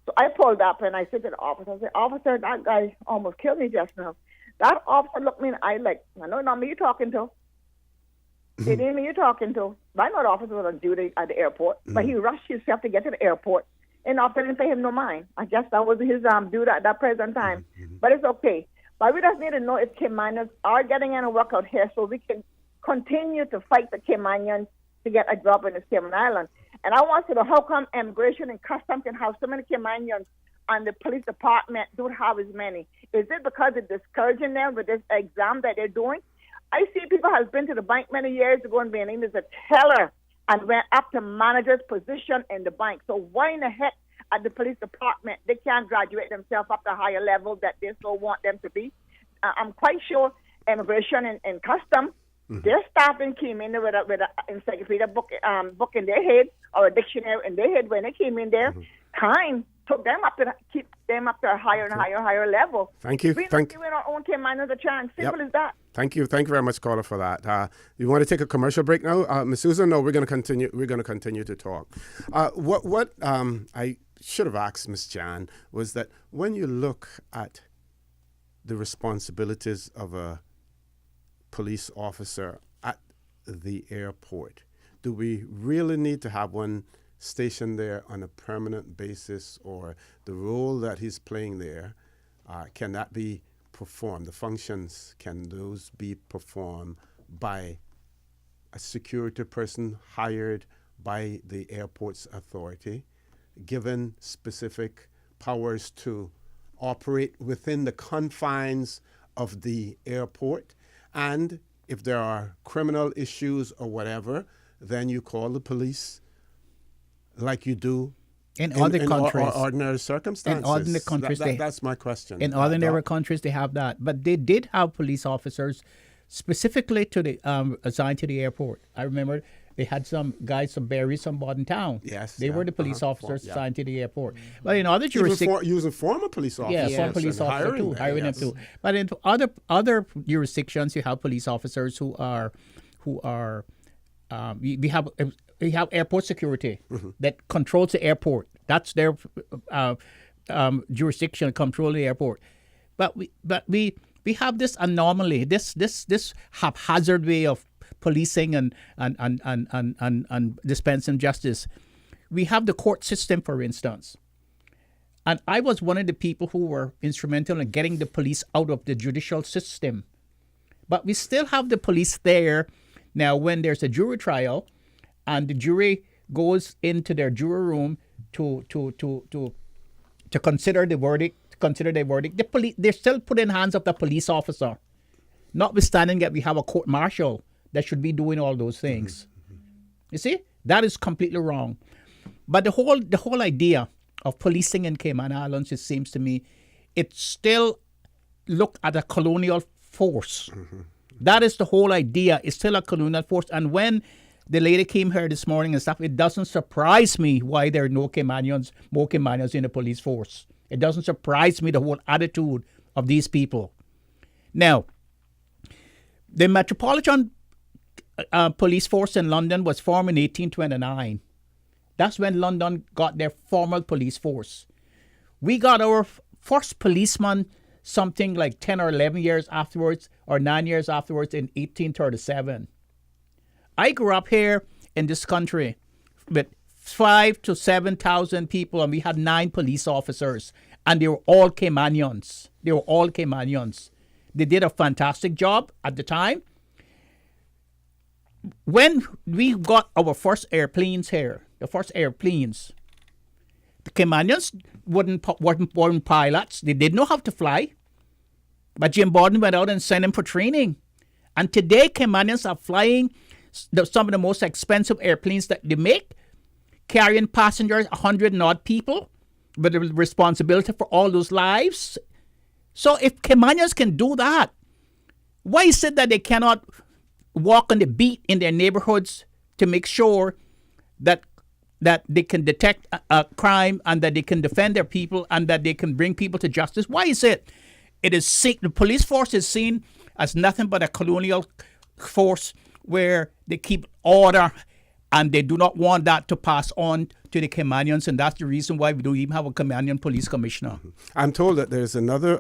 So I pulled up and I said to the officer, I said, officer, that guy almost killed me just now. That officer looked me in the eye like, I know not me you're talking to. It ain't me you're talking to. But I know the officer was on duty at the airport, but he rushed himself to get to the airport. And officer didn't pay him no mind. I guess that was his duty at that present time. But it's okay. But we just need to know if Caymanians are getting any work out here so we can continue to fight the Caymanians to get a job in the Cayman Island. And I want to know how come immigration and customs can have so many Caymanians and the police department don't have as many? Is it because it's discouraging them with this exam that they're doing? I see people have been to the bank many years ago and being named as a teller and went up to manager's position in the bank. So why in the heck at the police department they can't graduate themselves up to a higher level that they so want them to be? I'm quite sure immigration and customs, their staffing came in with an encyclopedia book in their head or a dictionary in their head when they came in there. Time took them up to keep them up to a higher and higher level. Thank you. We're not giving our own Caymanians a chance. Simple as that. Thank you. Thank you very much, caller, for that. You want to take a commercial break now, Ms. Susan? No, we're going to continue. We're going to continue to talk. What I should have asked Ms. Jan was that when you look at the responsibilities of a police officer at the airport, do we really need to have one stationed there on a permanent basis, or the role that he's playing there, can that be performed? The functions, can those be performed by a security person hired by the airport's authority, given specific powers to operate within the confines of the airport? And if there are criminal issues or whatever, then you call the police like you do in other countries. Ordinary circumstances. In ordinary countries, that's my question. In ordinary countries, they have that, but they did have police officers specifically to the assigned to the airport. I remember they had some guys, some berries, some in town. Yes, they were the police officers assigned to the airport. But in other jurisdictions, using former police officers, former police officers too, hiring them too. But in other jurisdictions, you have police officers who are we have airport security that controls the airport. That's their jurisdiction, control the airport. But we have this anomaly, this haphazard way of policing and dispensing justice. We have the court system, for instance. And I was one of the people who were instrumental in getting the police out of the judicial system. But we still have the police there. Now, when there's a jury trial and the jury goes into their jury room to consider the verdict, the police, they're still put in hands of the police officer, notwithstanding that we have a court martial that should be doing all those things. You see, that is completely wrong. But the whole idea of policing in Cayman Islands, it seems to me, it still look at a colonial force. That is the whole idea. It's still a colonial force. And when the lady came here this morning and stuff, it doesn't surprise me why there are more Caymanians in the police force. It doesn't surprise me, the whole attitude of these people. Now, the Metropolitan Police Force in London was formed in 1829. That's when London got their formal police force. We got our first policeman something like 10 or 11 years afterwards, or 9 years afterwards, in 1837. I grew up here in this country with 5,000 to 7,000 people, and we had 9 police officers, and they were all Caymanians. They did a fantastic job at the time. When we got our first airplanes here, the Caymanians weren't pilots. They didn't know how to fly. But Jim Borden went out and sent them for training. And today, Caymanians are flying some of the most expensive airplanes that they make, carrying passengers, 100 and odd people, with the responsibility for all those lives. So if Caymanians can do that, why is it that they cannot walk on the beat in their neighborhoods to make sure that they can detect a crime and that they can defend their people and that they can bring people to justice? Why is it? The police force is seen as nothing but a colonial force where they keep order and they do not want that to pass on to the Caymanians, and that's the reason why we don't even have a Caymanian police commissioner. I'm told that there's another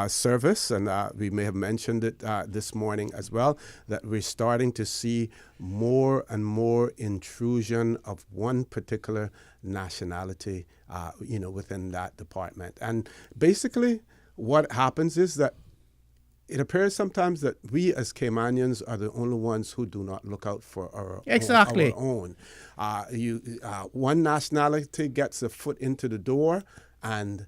service, and we may have mentioned it this morning as well, that we're starting to see more and more intrusion of one particular nationality, within that department. And basically, what happens is that it appears sometimes that we as Caymanians are the only ones who do not look out for our own. One nationality gets a foot into the door, and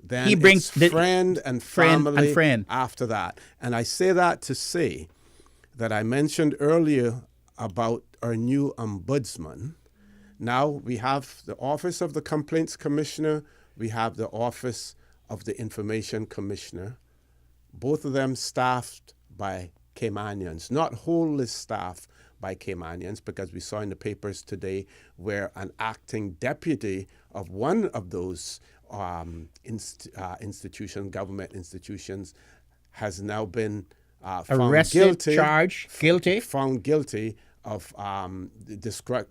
then he brings friend and family after that. And I say that to say that I mentioned earlier about our new ombudsman. Now we have the Office of the Complaints Commissioner, we have the Office of the Information Commissioner. Both of them staffed by Caymanians, not wholly staffed by Caymanians, because we saw in the papers today where an acting deputy of one of those government institutions, has now been found guilty of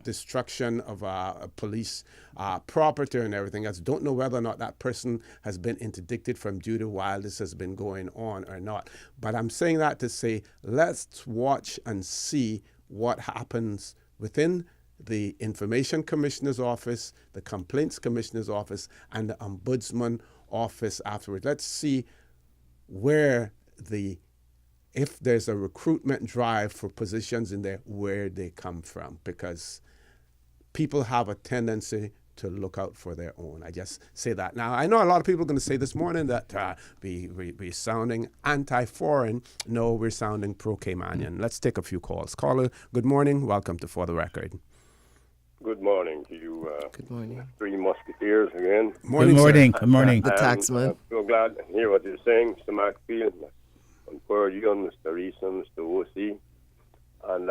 destruction of police property and everything else. Don't know whether or not that person has been interdicted from duty while this has been going on or not. But I'm saying that to say, let's watch and see what happens within the Information Commissioner's Office, the Complaints Commissioner's Office, and the Ombudsman Office afterwards. Let's see if there's a recruitment drive for positions in there, where they come from, because people have a tendency to look out for their own. I just say that. Now, I know a lot of people are going to say this morning that we're sounding anti-foreign. No, we're sounding pro-Caymanian. Let's take a few calls. Caller, good morning. Welcome to For the Record. Good morning to you. Good morning. Three Musketeers again. Morning, Good morning. The taxman. I'm so glad to hear what you're saying, Mr. Maxfield. For you and Mr. Reese and Mr. O.C. And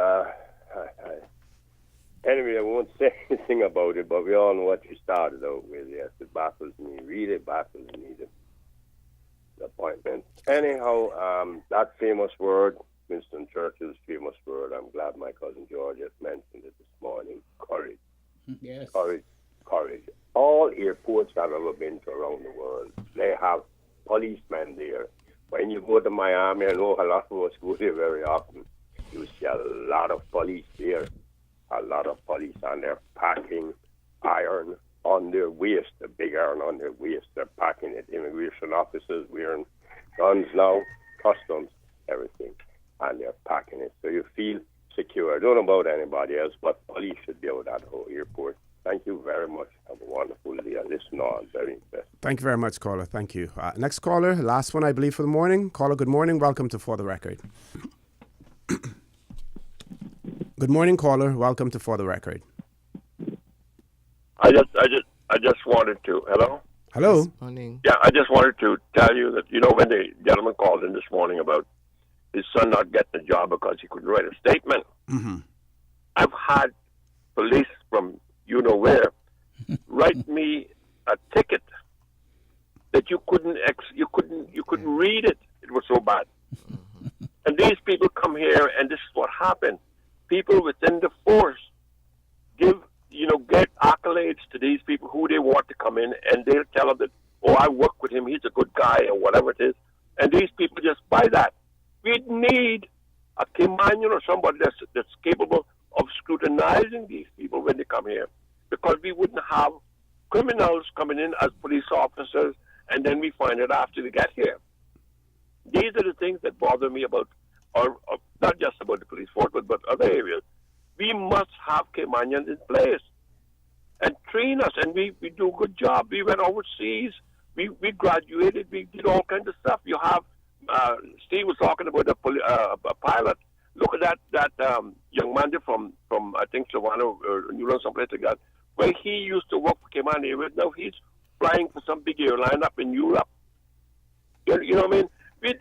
anyway, I won't say anything about it, but we all know what you started out with. Yes, it baffles me. Really baffles me, the appointment. Anyhow, that famous word, Winston Churchill's famous word, I'm glad my cousin George has mentioned it this morning, courage. Yes. Courage. All airports I've ever been to around the world, they have policemen there. When you go to Miami, I know a lot of us go there very often, you see a lot of police there, and they're packing iron on their waist, the big iron on their waist. They're packing it. Immigration officers wearing guns now, customs, everything, and they're packing it. So you feel secure. I don't know about anybody else, but police should be out at the whole airport. Thank you very much. Have a wonderful day. I listen on. Very interesting. Thank you very much, caller. Thank you. Next caller, last one, I believe, for the morning. Caller, good morning. Welcome to For the Record. Good morning, caller. Welcome to For the Record. I just wanted to. Hello. Hello. Good morning. Yeah, I just wanted to tell you that when the gentleman called in this morning about his son not getting a job because he couldn't write a statement. Mm-hmm. I've had police from where write me a ticket that you couldn't read it. It was so bad. And these people come here, and this is what happened. People within the force get accolades to these people who they want to come in, and they'll tell them that, oh, I work with him, he's a good guy, or whatever it is. And these people just buy that. We need a Cayman or somebody that's capable of scrutinizing these people when they come here, because we wouldn't have criminals coming in as police officers, and then we find it after they get here. These are the things that bother me about, or not just about the police force, but other areas. We must have Caymanians in place and train us, and we do a good job. We went overseas. We graduated. We did all kinds of stuff. You have, Steve was talking about a pilot. Look at that young man from I think Savannah or New Orleans, someplace like that, where he used to work for Cayman Airways. Now he's flying for some big airline up in Europe. You know what I mean?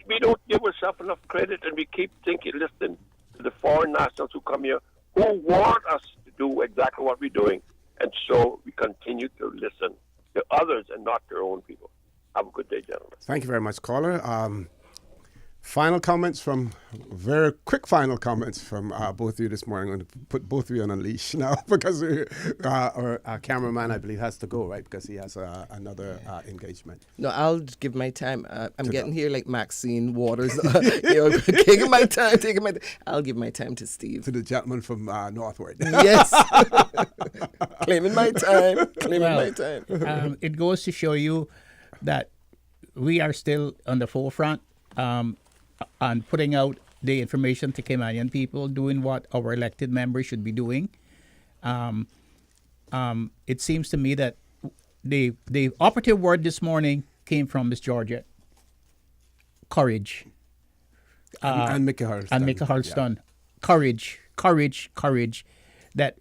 We don't give ourselves enough credit, and we keep thinking, listen to the foreign nationals who come here, who want us to do exactly what we're doing. And so we continue to listen to others and not their own people. Have a good day, gentlemen. Thank you very much, caller. Final comments from, very quick final comments from both of you this morning. I'm going to put both of you on a leash now because our cameraman, I believe, has to go, right? Because he has another engagement. No, I'll give my time. I'm getting here like Maxine Waters. Taking my time. I'll give my time to Steve. To the gentleman from Northward. Yes. Claiming my time. It goes to show you that we are still on the forefront and putting out the information to Caymanian people, doing what our elected members should be doing. It seems to me that the operative word this morning came from Miss Georgia. Courage. And Mickey Hurston. And Mickey Hurston. Yeah. Courage. That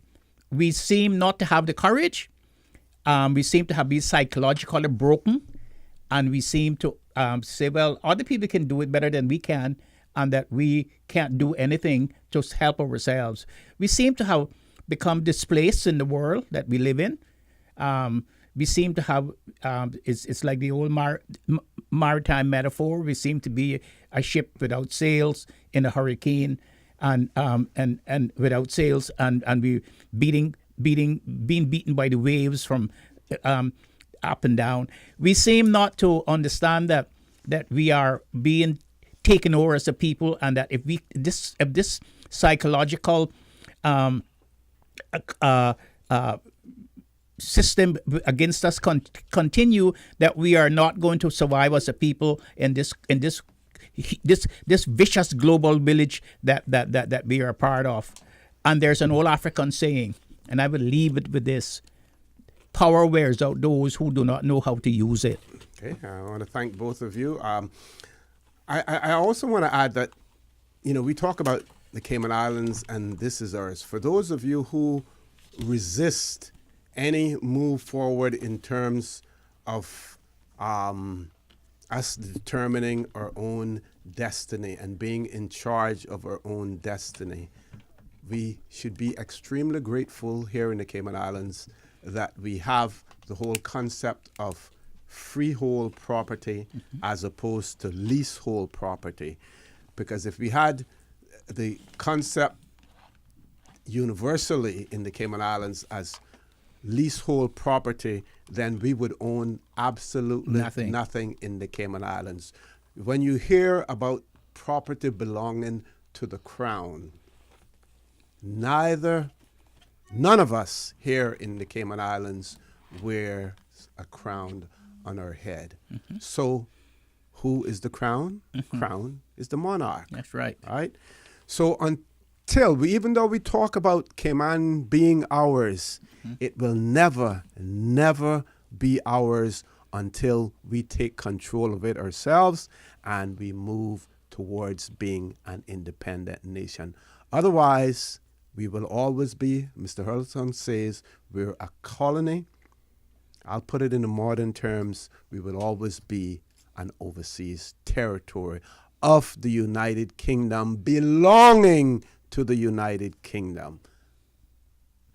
we seem not to have the courage. We seem to be psychologically broken. And we seem to say, well, other people can do it better than we can, and that we can't do anything to help ourselves. We seem to have become displaced in the world that we live in. We seem to have, it's like the old maritime metaphor. We seem to be a ship without sails in a hurricane, and without sails, and we being beaten by the waves from up and down. We seem not to understand that we are being taken over as a people, and that if this psychological system against us continue, that we are not going to survive as a people in this vicious global village that we are a part of. And there's an old African saying, and I will leave it with this: power wears out those who do not know how to use it. Okay, I want to thank both of you. I also want to add that, we talk about the Cayman Islands and this is ours. For those of you who resist any move forward in terms of us determining our own destiny and being in charge of our own destiny, we should be extremely grateful here in the Cayman Islands that we have the whole concept of freehold property as opposed to leasehold property. Because if we had the concept universally in the Cayman Islands as leasehold property, then we would own absolutely nothing in the Cayman Islands. When you hear about property belonging to the Crown, none of us here in the Cayman Islands wear a crown on our head. So who is the crown? Crown is the monarch. That's right. Right? So even though we talk about Cayman being ours, it will never be ours until we take control of it ourselves and we move towards being an independent nation. Otherwise, we will always be, Mr. Hurlton says, we're a colony. I'll put it in the modern terms, we will always be an overseas territory of the United Kingdom, belonging to the United Kingdom.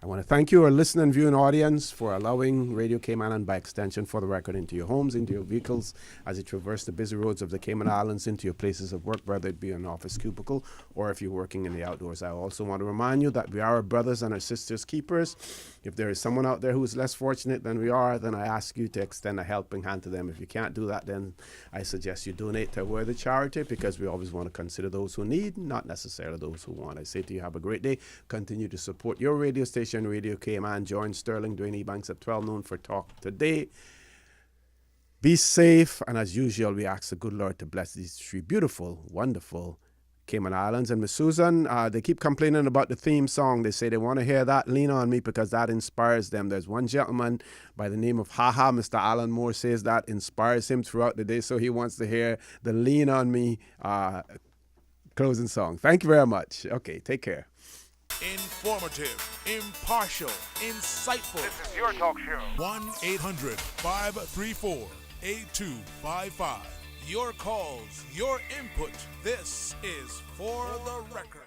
I want to thank you, our listening and viewing audience, for allowing Radio Cayman and by extension For the Record into your homes, into your vehicles, as you traverse the busy roads of the Cayman Islands, into your places of work, whether it be an office cubicle or if you're working in the outdoors. I also want to remind you that we are our brothers and our sisters' keepers. If there is someone out there who is less fortunate than we are, then I ask you to extend a helping hand to them. If you can't do that, then I suggest you donate to a worthy charity, because we always want to consider those who need, not necessarily those who want. I say to you, have a great day. Continue to support your radio station, Radio Cayman. Join Sterling, Dwayne Ebanks at 12 noon for Talk Today. Be safe, and as usual, we ask the good Lord to bless these three beautiful, wonderful Cayman Islands. And Miss Susan, they keep complaining about the theme song. They say they want to hear that, Lean On Me, because that inspires them. There's one gentleman by the name of Haha, Mr. Alan Moore, says that inspires him throughout the day, so he wants to hear the Lean On Me closing song. Thank you very much. Okay, take care. Informative, impartial, insightful. This is your talk show. 1-800-534-8255. Your calls, your input. This is For the Record.